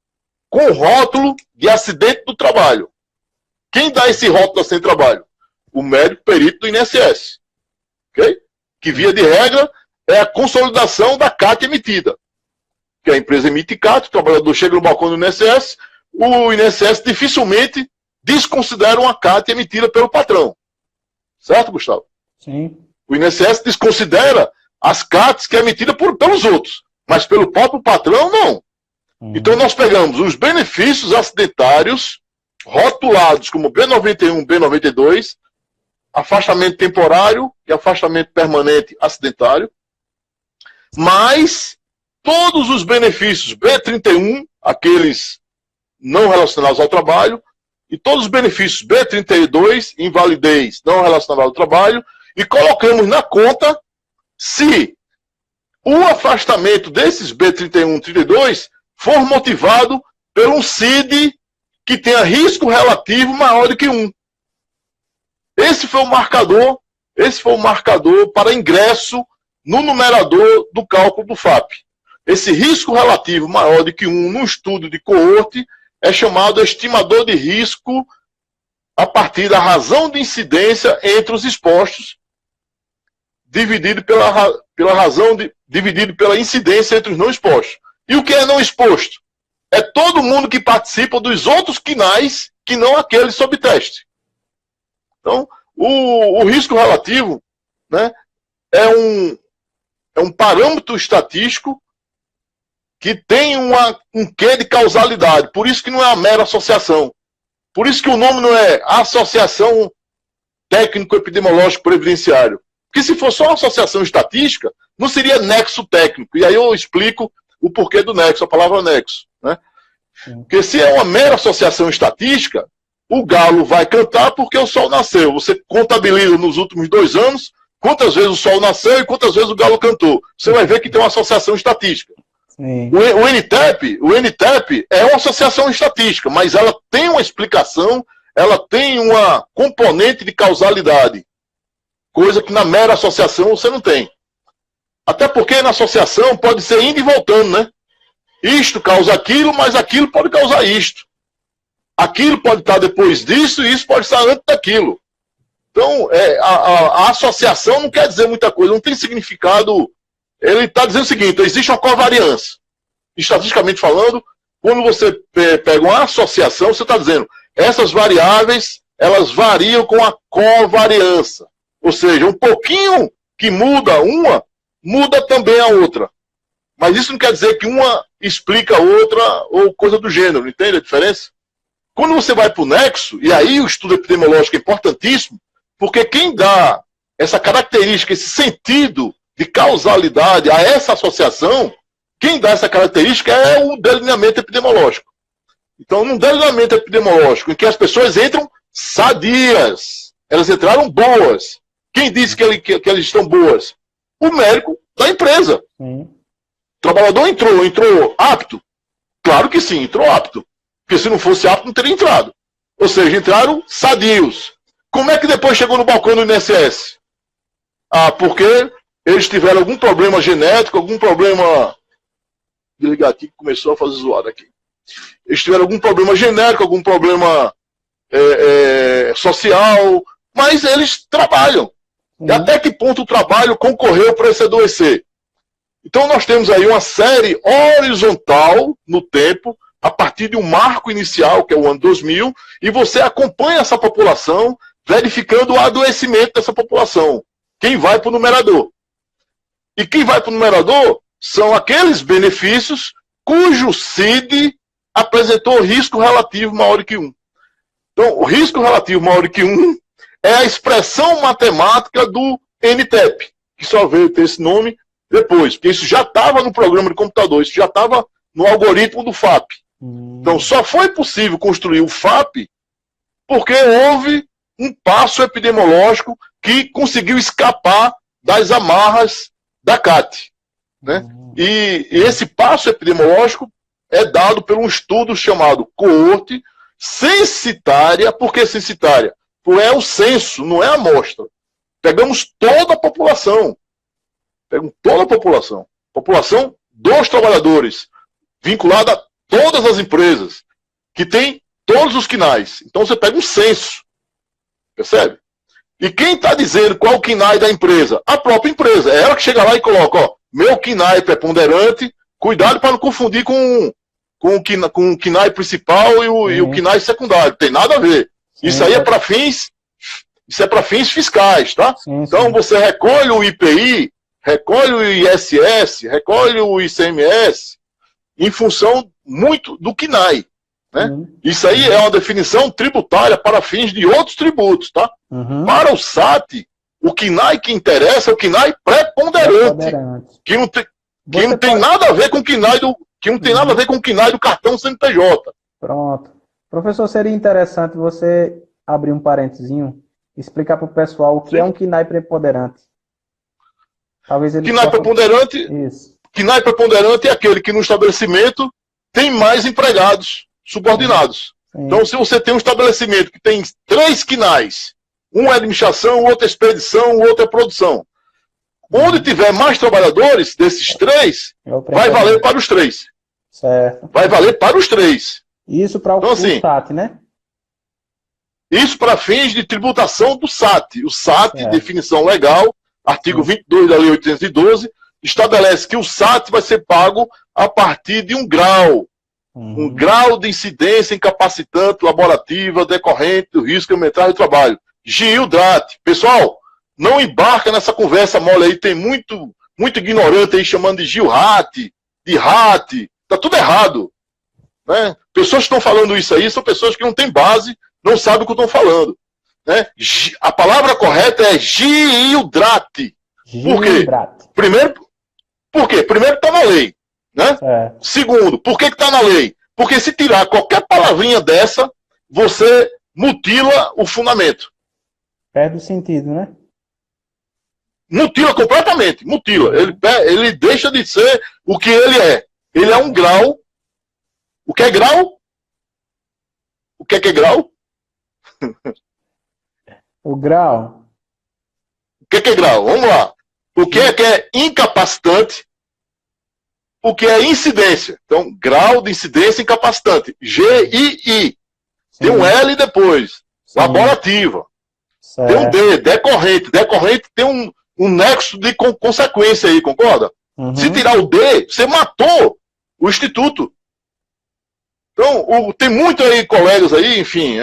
Speaker 2: com rótulo de acidente do trabalho. Quem dá esse rótulo de acidente do trabalho? O médico perito do INSS. Okay? Que, via de regra, é a consolidação da CAT emitida. Que a empresa emite CAT, o trabalhador chega no balcão do INSS, o INSS dificilmente desconsidera uma CAT emitida pelo patrão. Certo, Gustavo?
Speaker 1: Sim.
Speaker 2: O INSS desconsidera as CATs que é emitida pelos outros, mas pelo próprio patrão, não. Então nós pegamos os benefícios acidentários rotulados como B91, B92, afastamento temporário e afastamento permanente acidentário, mais todos os benefícios B31, aqueles não relacionados ao trabalho, e todos os benefícios B32, invalidez não relacionada ao trabalho, e colocamos na conta se o afastamento desses B31 e 32 for motivado por um CID que tenha risco relativo maior do que 1. Esse foi o marcador para ingresso no numerador do cálculo do FAP. Esse risco relativo maior do que 1 no estudo de coorte é chamado estimador de risco a partir da razão de incidência entre os expostos, dividido dividido pela incidência entre os não expostos. E o que é não exposto? É todo mundo que participa dos outros quinais que não aqueles sob teste. Então, o risco relativo, né, é um parâmetro estatístico que tem um quê de causalidade. Por isso que não é uma mera associação. Por isso que o nome não é Associação Técnico-Epidemiológico Previdenciário. Porque se fosse só uma associação estatística, não seria nexo técnico. E aí eu explico o porquê do nexo, a palavra nexo. Né? Porque se é uma mera associação estatística, o galo vai cantar porque o sol nasceu. Você contabiliza nos últimos 2 anos quantas vezes o sol nasceu e quantas vezes o galo cantou. Você vai ver que tem uma associação estatística.
Speaker 1: Sim.
Speaker 2: O NTEP é uma associação estatística, mas ela tem uma explicação, ela tem uma componente de causalidade, coisa que na mera associação você não tem. Até porque na associação pode ser indo e voltando, né? isto causa aquilo, mas aquilo pode causar isto. Aquilo pode estar depois disso e isso pode estar antes daquilo. Então, a associação não quer dizer muita coisa, não tem significado. Ele está dizendo o seguinte: existe uma covariância. Estatisticamente falando, quando você pega uma associação, você está dizendo essas variáveis, elas variam com a covariância. Ou seja, um pouquinho que muda uma, muda também a outra. Mas isso não quer dizer que uma explica a outra ou coisa do gênero, entende a diferença? Quando você vai para o nexo, e aí o estudo epidemiológico é importantíssimo, porque quem dá essa característica, esse sentido de causalidade a essa associação, quem dá essa característica é o delineamento epidemiológico. Então, num delineamento epidemiológico em que as pessoas entram sadias, elas entraram boas. Quem disse que elas estão boas? O médico da empresa. O trabalhador entrou apto? Claro que sim, entrou apto. Porque se não fosse apto, não teria entrado. Ou seja, entraram sadios. Como é que depois chegou no balcão do INSS? Porque eles tiveram algum problema genético, algum problema... Vou ligar aqui que começou a fazer zoada aqui. Eles tiveram algum problema genérico, algum problema social, mas eles trabalham. E até que ponto o trabalho concorreu para esse adoecer? Então nós temos aí uma série horizontal no tempo, a partir de um marco inicial, que é o ano 2000, e você acompanha essa população, verificando o adoecimento dessa população. Quem vai para o numerador? E quem vai para o numerador são aqueles benefícios cujo CID apresentou risco relativo maior que 1. Então, o risco relativo maior que 1 é a expressão matemática do NTEP, que só veio ter esse nome depois, porque isso já estava no programa de computador, isso já estava no algoritmo do FAP. Então, só foi possível construir o FAP porque houve um passo epidemiológico que conseguiu escapar das amarras da CAT. Né? E esse passo epidemiológico é dado por um estudo chamado coorte censitária. Por que censitária? Porque é o censo, não é a amostra. Pegamos toda a população. Pegamos toda a população. População dos trabalhadores, vinculada a todas as empresas, que tem todos os quinais. Então você pega um censo. Percebe? E quem está dizendo qual é o KINAI da empresa? A própria empresa. É ela que chega lá e coloca, ó, meu KINAI preponderante, cuidado para não confundir com o KINAI principal e o KINAI secundário. Tem nada a ver. Sim, isso aí é para fins, isso é para fins fiscais, tá? Sim, então você recolhe o IPI, recolhe o ISS, recolhe o ICMS em função muito do KINAI. Né? Isso aí é uma definição tributária para fins de outros tributos, tá? Para o SAT, o KINAI que interessa é o KINAI preponderante, que não tem nada a ver com o KINAI do cartão CNPJ.
Speaker 1: Pronto. Professor, seria interessante você abrir um parentezinho e explicar para o pessoal o que é um KINAI preponderante. Talvez ele
Speaker 2: KINAI preponderante é aquele que no estabelecimento tem mais empregados subordinados. Sim. Então, se você tem um estabelecimento que tem 3 KINAIs, um é administração, o outro é expedição, o outro é produção. Onde tiver mais trabalhadores, desses 3, vai valer para os 3.
Speaker 1: Certo.
Speaker 2: Vai valer para os 3.
Speaker 1: Isso para o SAT, né?
Speaker 2: Isso para fins de tributação do SAT. O SAT, definição legal, artigo 22 da Lei 812, estabelece que o SAT vai ser pago a partir de um grau. Um grau de incidência incapacitante laborativa decorrente do risco ambiental do trabalho. GILDRAT. Pessoal, não embarca nessa conversa mole aí, tem muito ignorante aí chamando de GILRAT, de RAT, tá tudo errado. Né? Pessoas que estão falando isso aí são pessoas que não têm base, não sabem o que eu estou falando. Né? A palavra correta é GILDRAT. Por quê? Primeiro está na lei. Né? Segundo, por que está na lei? Porque se tirar qualquer palavrinha dessa, você mutila o fundamento.
Speaker 1: Perde o sentido, né?
Speaker 2: Mutila completamente, mutila. Ele deixa de ser o que ele é. Ele é um grau. O que é grau? O que é grau?
Speaker 1: O grau.
Speaker 2: O que é grau? Vamos lá. O que é incapacitante? o que é incidência. Então, grau de incidência incapacitante. GII. Tem um L depois. Sim. Laborativa. Certo. Tem um D, decorrente. Decorrente tem um nexo de consequência aí, concorda? Uhum. Se tirar o D, você matou o instituto. Então, tem muito aí, colegas aí, enfim,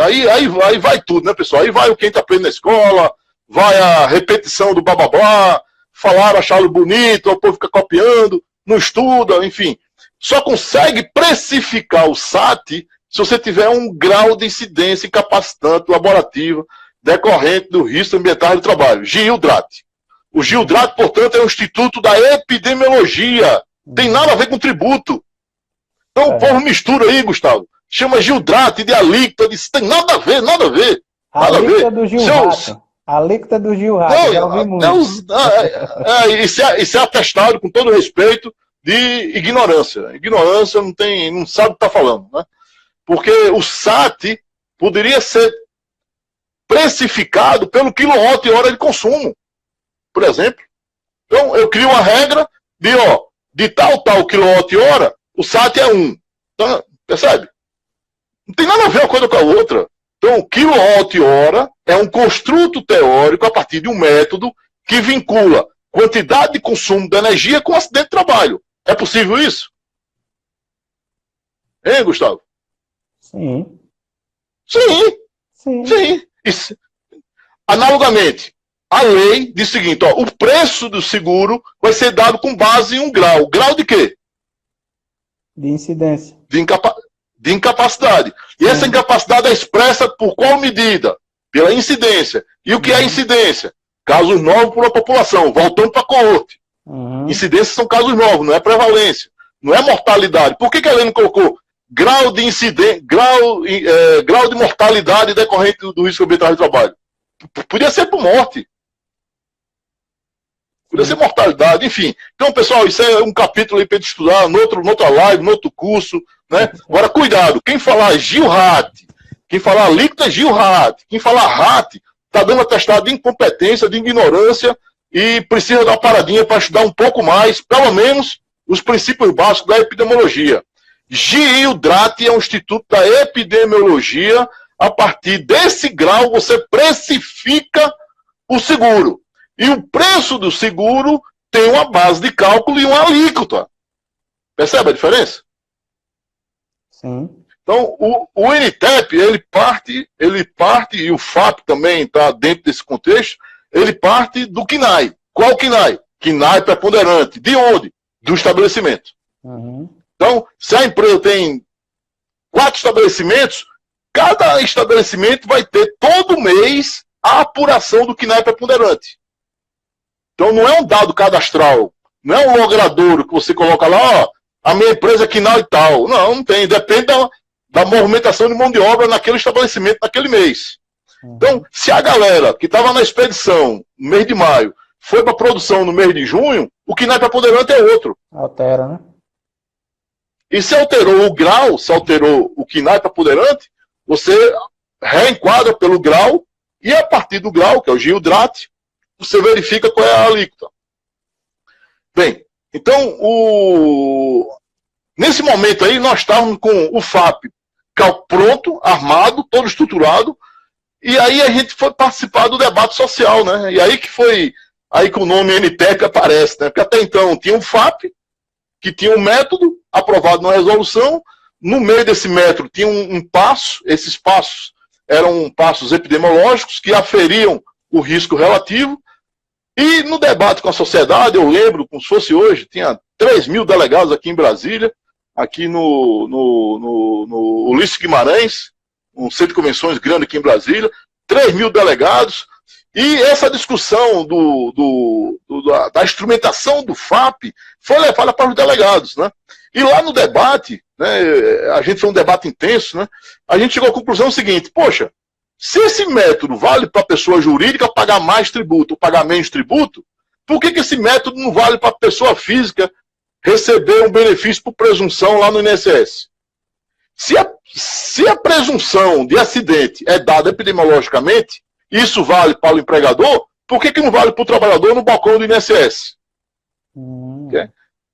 Speaker 2: aí vai tudo, né, pessoal? Aí vai o quem tá aprendendo na escola, vai a repetição do blá blá blá, falaram, acharam bonito, o povo fica copiando, não estuda, enfim. Só consegue precificar o SAT se você tiver um grau de incidência incapacitante laborativa decorrente do risco ambiental do trabalho. GILDRAT. O GILDRAT, portanto, é um instituto da epidemiologia. Tem nada a ver com tributo. Então o povo mistura aí, Gustavo. Chama GILDRAT de alíquota, tem nada a ver, nada a ver. Nada
Speaker 1: alíquota do GILRAT. Alíquota do GILRAT, já ouvi muito.
Speaker 2: Isso é atestado, com todo respeito, de ignorância. Ignorância não sabe o que está falando, né? Porque o SAT poderia ser precificado pelo quilowatt-hora de consumo, por exemplo. Então, eu crio uma regra de tal quilowatt-hora, o SAT é 1. Então, percebe? Não tem nada a ver uma coisa com a outra. Então, o quilowatt-hora é um construto teórico a partir de um método que vincula quantidade de consumo de energia com acidente de trabalho. É possível isso? Hein, Gustavo?
Speaker 1: Sim.
Speaker 2: Sim. Isso. Analogamente, a lei diz o seguinte, o preço do seguro vai ser dado com base em um grau. Grau de quê?
Speaker 1: De incidência.
Speaker 2: De incapacidade. E essa incapacidade é expressa por qual medida? Pela incidência. E o que é incidência? Casos novos para a população. Voltando para a coorte. Incidências são casos novos, não é prevalência. Não é mortalidade. Por que a lei não colocou grau de incidência, grau de mortalidade decorrente do risco ambiental de trabalho? Podia ser por morte. Podia ser mortalidade, enfim. Então, pessoal, isso é um capítulo aí para gente estudar, noutra live, no outro curso, né? Agora, cuidado, quem falar GILRAT, quem falar alíquota GILRAT, quem falar RAT, está dando atestado de incompetência, de ignorância, e precisa dar uma paradinha para estudar um pouco mais, pelo menos, os princípios básicos da epidemiologia. GILDRAT é um instituto da epidemiologia. A partir desse grau, você precifica o seguro. E o preço do seguro tem uma base de cálculo e uma alíquota. Percebe a diferença?
Speaker 1: Sim.
Speaker 2: Então, o NTEP, ele parte, e o FAP também está dentro desse contexto, ele parte do KNAI. Qual KNAI? KNAI preponderante. De onde? Do estabelecimento. Então, se a empresa tem 4 estabelecimentos, cada estabelecimento vai ter todo mês a apuração do KNAI preponderante. Então não é um dado cadastral, não é um logradouro que você coloca lá, a minha empresa é KNAI e tal. Não tem, depende da movimentação de mão de obra naquele estabelecimento, naquele mês. Então, se a galera que estava na expedição no mês de maio foi para a produção no mês de junho, o KNAI preponderante é outro.
Speaker 1: Altera, né?
Speaker 2: E se alterou o grau, se alterou o KNAI preponderante, você reenquadra pelo grau, e a partir do grau, que é o GILDRAT, você verifica qual é a alíquota. Bem, então, nesse momento aí, nós estávamos com o FAP pronto, armado, todo estruturado, e aí a gente foi participar do debate social, né? E aí que o nome NTEP aparece, né? Porque até então tinha um FAP, que tinha um método aprovado na resolução, no meio desse método tinha um passo, esses passos eram passos epidemiológicos que aferiam o risco relativo, e no debate com a sociedade, eu lembro, como se fosse hoje, tinha 3.000 delegados aqui em Brasília, aqui no Ulisses Guimarães, um centro de convenções grande aqui em Brasília, 3.000 delegados, e essa discussão da instrumentação do FAP foi levada para os delegados, né? E lá no debate, né, a gente foi um debate intenso, né? A gente chegou à conclusão seguinte: poxa, se esse método vale para a pessoa jurídica pagar mais tributo ou pagar menos tributo, por que esse método não vale para a pessoa física receber um benefício por presunção lá no INSS? Se a presunção de acidente é dada epidemiologicamente, isso vale para o empregador, por que não vale para o trabalhador no balcão do INSS? Okay?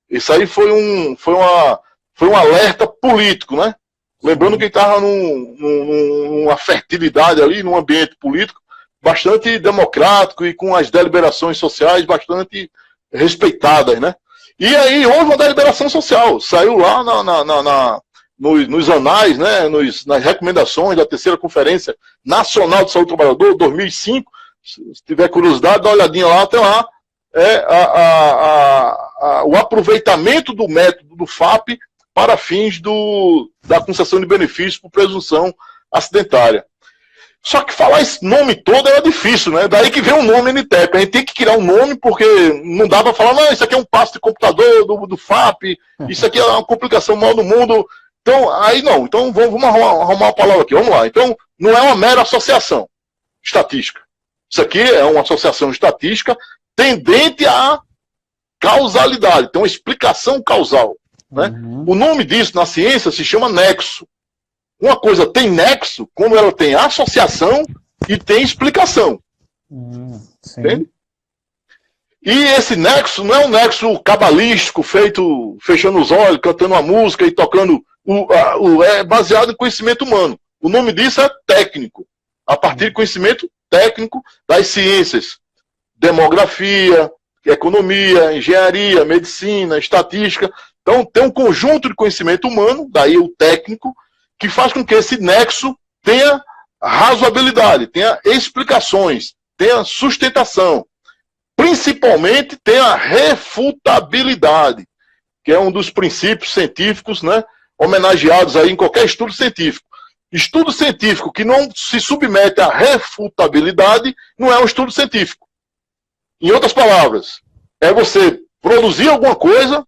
Speaker 2: Isso aí foi um alerta político, né? Lembrando que estava numa fertilidade ali, num ambiente político bastante democrático e com as deliberações sociais bastante respeitadas, né? E aí houve uma deliberação social, saiu lá nos anais, né, nas recomendações da terceira Conferência Nacional de Saúde do Trabalhador, 2005, se tiver curiosidade, dá uma olhadinha lá, até lá, o aproveitamento do método do FAP para fins da concessão de benefícios por presunção acidentária. Só que falar esse nome todo era difícil, né? Daí que vem o nome NTEP. A gente tem que criar um nome, porque não dá para falar, não, isso aqui é um passo de computador do FAP, isso aqui é uma complicação maior do mundo. Então, aí não. Então, vamos arrumar uma palavra aqui. Vamos lá. Então, não é uma mera associação estatística. Isso aqui é uma associação estatística tendente à causalidade. Tem uma explicação causal. Né? O nome disso na ciência se chama nexo. Uma coisa tem nexo quando ela tem associação e tem explicação. Entende? E esse nexo não é um nexo cabalístico, feito fechando os olhos, cantando uma música e tocando. É baseado em conhecimento humano. O nome disso é técnico. A partir de conhecimento técnico das ciências. Demografia, economia, engenharia, medicina, estatística. Então tem um conjunto de conhecimento humano, daí o técnico, que faz com que esse nexo tenha razoabilidade, tenha explicações, tenha sustentação. Principalmente tenha refutabilidade, que é um dos princípios científicos, né, homenageados aí em qualquer estudo científico. Estudo científico que não se submete à refutabilidade não é um estudo científico. Em outras palavras, é você produzir alguma coisa,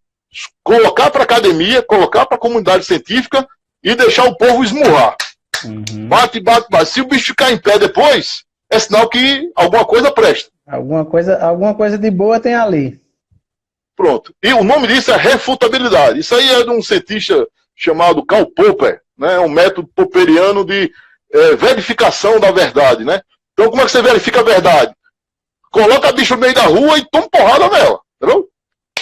Speaker 2: colocar para a academia, colocar para a comunidade científica e deixar o povo esmurrar. Bate, bate, bate. Se o bicho ficar em pé depois, é sinal que alguma coisa presta.
Speaker 1: Alguma coisa de boa tem ali.
Speaker 2: Pronto. E o nome disso é refutabilidade. Isso aí é de um cientista chamado Karl Popper, né? Um método popperiano de verificação da verdade, né? Então como é que você verifica a verdade? Coloca a bicho no meio da rua e toma porrada nela. Entendeu?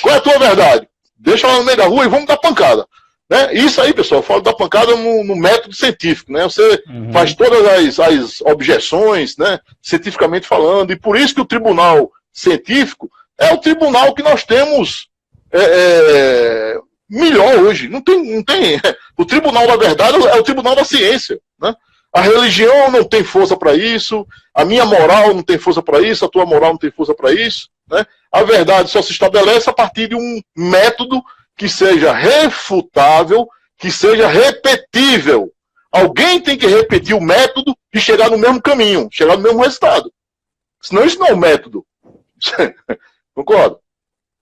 Speaker 2: Qual é a tua verdade? Deixa ela no meio da rua e vamos dar pancada. Né? Isso aí, pessoal, eu falo da pancada no método científico, né? Você faz todas as objeções, né? Cientificamente falando, e por isso que o tribunal científico é o tribunal que nós temos melhor hoje. Não tem. O tribunal da verdade é o tribunal da ciência, né? A religião não tem força para isso, a minha moral não tem força para isso, a tua moral não tem força para isso, né? A verdade só se estabelece a partir de um método que seja refutável, que seja repetível. Alguém tem que repetir o método e chegar no mesmo caminho, chegar no mesmo resultado. Senão isso não é um método. Concorda?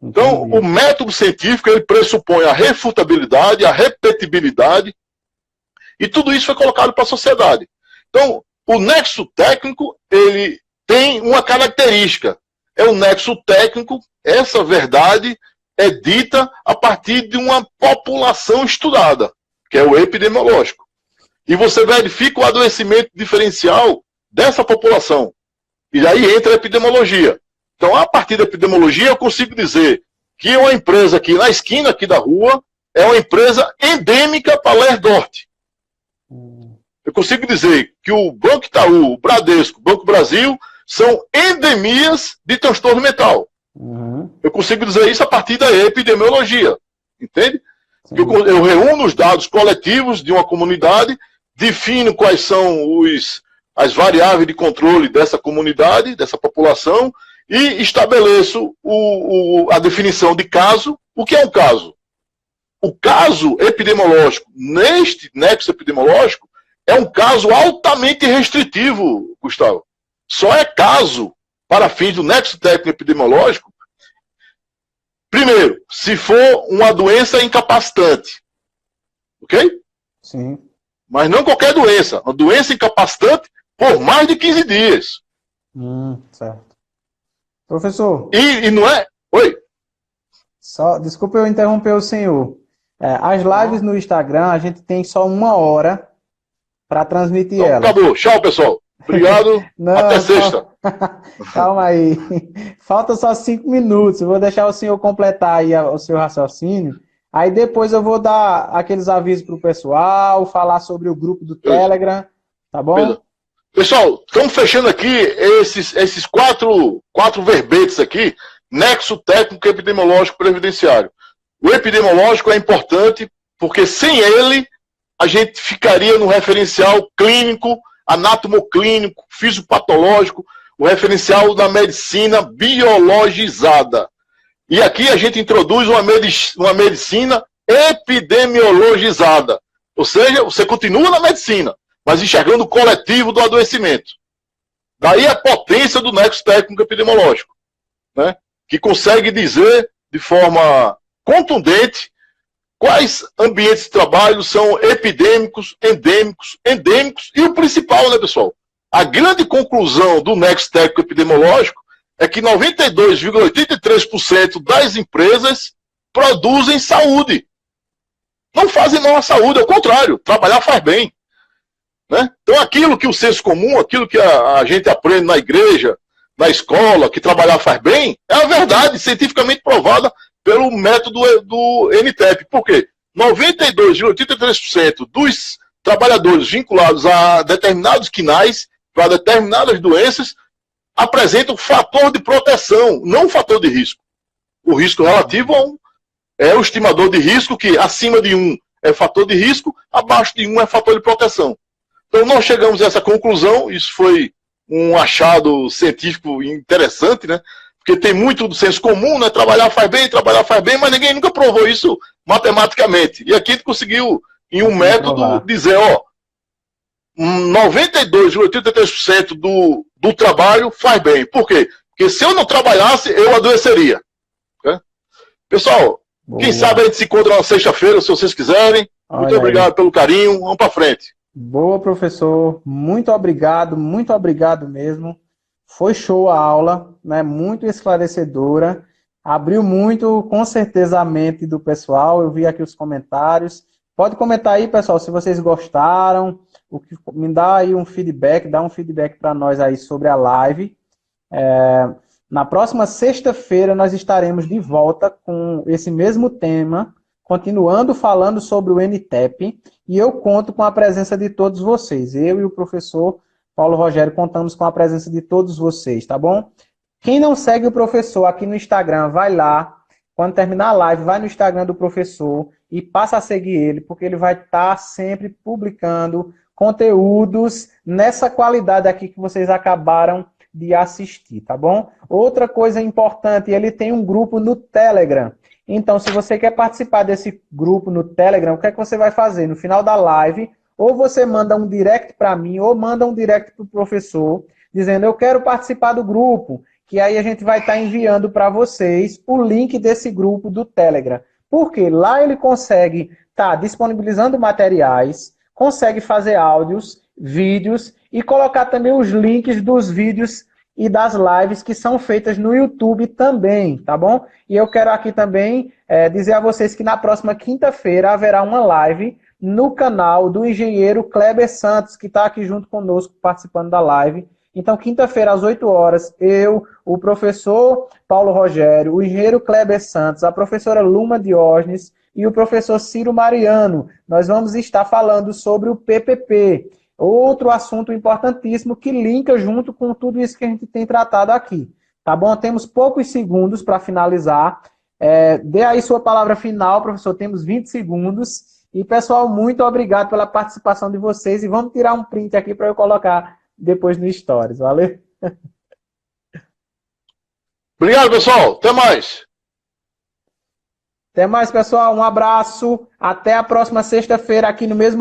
Speaker 2: Então, o método científico ele pressupõe a refutabilidade, a repetibilidade, e tudo isso foi colocado para a sociedade. Então, o nexo técnico ele tem uma característica. É o nexo técnico, essa verdade é dita a partir de uma população estudada, que é o epidemiológico. E você verifica o adoecimento diferencial dessa população. E aí entra a epidemiologia. Então, a partir da epidemiologia, eu consigo dizer que uma empresa aqui na esquina aqui da rua é uma empresa endêmica para Lerdorte. Eu consigo dizer que o Banco Itaú, o Bradesco, o Banco Brasil são endemias de transtorno mental. Eu consigo dizer isso a partir da epidemiologia. Entende? Eu reúno os dados coletivos de uma comunidade, defino quais são as variáveis de controle dessa comunidade, dessa população, e estabeleço a definição de caso. O que é um caso? O caso epidemiológico, neste nexo epidemiológico, é um caso altamente restritivo, Gustavo. Só é caso, para fins do nexo técnico epidemiológico, primeiro, se for uma doença incapacitante. Ok?
Speaker 1: Sim.
Speaker 2: Mas não qualquer doença. Uma doença incapacitante por mais de 15 dias.
Speaker 1: Certo. Professor.
Speaker 2: E não é... Oi?
Speaker 1: Desculpa eu interromper o senhor. As lives no Instagram, a gente tem só 1 hora para transmitir
Speaker 2: então,
Speaker 1: ela.
Speaker 2: Acabou. Tchau, pessoal. Obrigado.
Speaker 1: Não,
Speaker 2: Até sexta.
Speaker 1: calma aí. Falta só 5 minutos. Eu vou deixar o senhor completar aí o seu raciocínio. Aí depois eu vou dar aqueles avisos para o pessoal, falar sobre o grupo do Telegram, tá bom?
Speaker 2: Pessoal, estamos fechando aqui esses quatro verbetes aqui. Nexo técnico epidemiológico previdenciário. O epidemiológico é importante porque sem ele a gente ficaria no referencial clínico, anatomoclínico, fisiopatológico, o referencial da medicina biologizada. E aqui a gente introduz uma medicina epidemiologizada. Ou seja, você continua na medicina, mas enxergando o coletivo do adoecimento. Daí a potência do nexo técnico epidemiológico, né? Que consegue dizer de forma contundente quais ambientes de trabalho são epidêmicos, endêmicos e o principal, né, pessoal? A grande conclusão do nexo técnico epidemiológico é que 92,83% das empresas produzem saúde. Não fazem mal à saúde, ao contrário, trabalhar faz bem. Né? Então aquilo que o senso comum, aquilo que a gente aprende na igreja, na escola, que trabalhar faz bem, é a verdade cientificamente provada pelo método do NTEP. Por quê? 92,83% dos trabalhadores vinculados a determinados quinais, para determinadas doenças, apresentam fator de proteção, não fator de risco. O risco relativo é o estimador de risco, que acima de 1 é fator de risco, abaixo de 1 é fator de proteção. Então nós chegamos a essa conclusão, isso foi um achado científico interessante, né? Porque tem muito do senso comum, né? Trabalhar faz bem, mas ninguém nunca provou isso matematicamente. E aqui a gente conseguiu, em um método, dizer, ó, 92,83% do trabalho faz bem. Por quê? Porque se eu não trabalhasse, eu adoeceria. Né? Pessoal, quem sabe a gente se encontra na sexta-feira, se vocês quiserem. Muito obrigado pelo carinho. Vamos para frente.
Speaker 1: Boa, professor. Muito obrigado mesmo. Foi show a aula, né? Muito esclarecedora. Abriu muito, com certeza, a mente do pessoal. Eu vi aqui os comentários. Pode comentar aí, pessoal, se vocês gostaram. Me dá aí um feedback, dá um feedback para nós aí sobre a live. Na próxima sexta-feira nós estaremos de volta com esse mesmo tema, continuando falando sobre o NTEP, e eu conto com a presença de todos vocês. Eu e o professor Paulo Rogério contamos com a presença de todos vocês, tá bom? Quem não segue o professor aqui no Instagram, vai lá. Quando terminar a live, vai no Instagram do professor e passa a seguir ele, porque ele vai estar sempre publicando conteúdos nessa qualidade aqui que vocês acabaram de assistir, tá bom? Outra coisa importante, ele tem um grupo no Telegram. Então, se você quer participar desse grupo no Telegram, o que é que você vai fazer? No final da live, ou você manda um direct para mim, ou manda um direct para o professor, dizendo, eu quero participar do grupo, que aí a gente vai estar enviando para vocês o link desse grupo do Telegram. Porque lá ele consegue estar disponibilizando materiais, consegue fazer áudios, vídeos e colocar também os links dos vídeos e das lives que são feitas no YouTube também, tá bom? E eu quero aqui também dizer a vocês que na próxima quinta-feira haverá uma live no canal do engenheiro Kleber Santos, que está aqui junto conosco participando da live. Então, quinta-feira, às 8 horas, eu, o professor Paulo Rogério, o engenheiro Kleber Santos, a professora Luma Diógenes e o professor Ciro Mariano, nós vamos estar falando sobre o PPP, outro assunto importantíssimo que linka junto com tudo isso que a gente tem tratado aqui. Tá bom? Temos poucos segundos para finalizar. Dê aí sua palavra final, professor. Temos 20 segundos. E, pessoal, muito obrigado pela participação de vocês. E vamos tirar um print aqui para eu colocar depois no Stories. Valeu?
Speaker 2: Obrigado, pessoal. Até mais.
Speaker 1: Até mais, pessoal. Um abraço. Até a próxima sexta-feira aqui no mesmo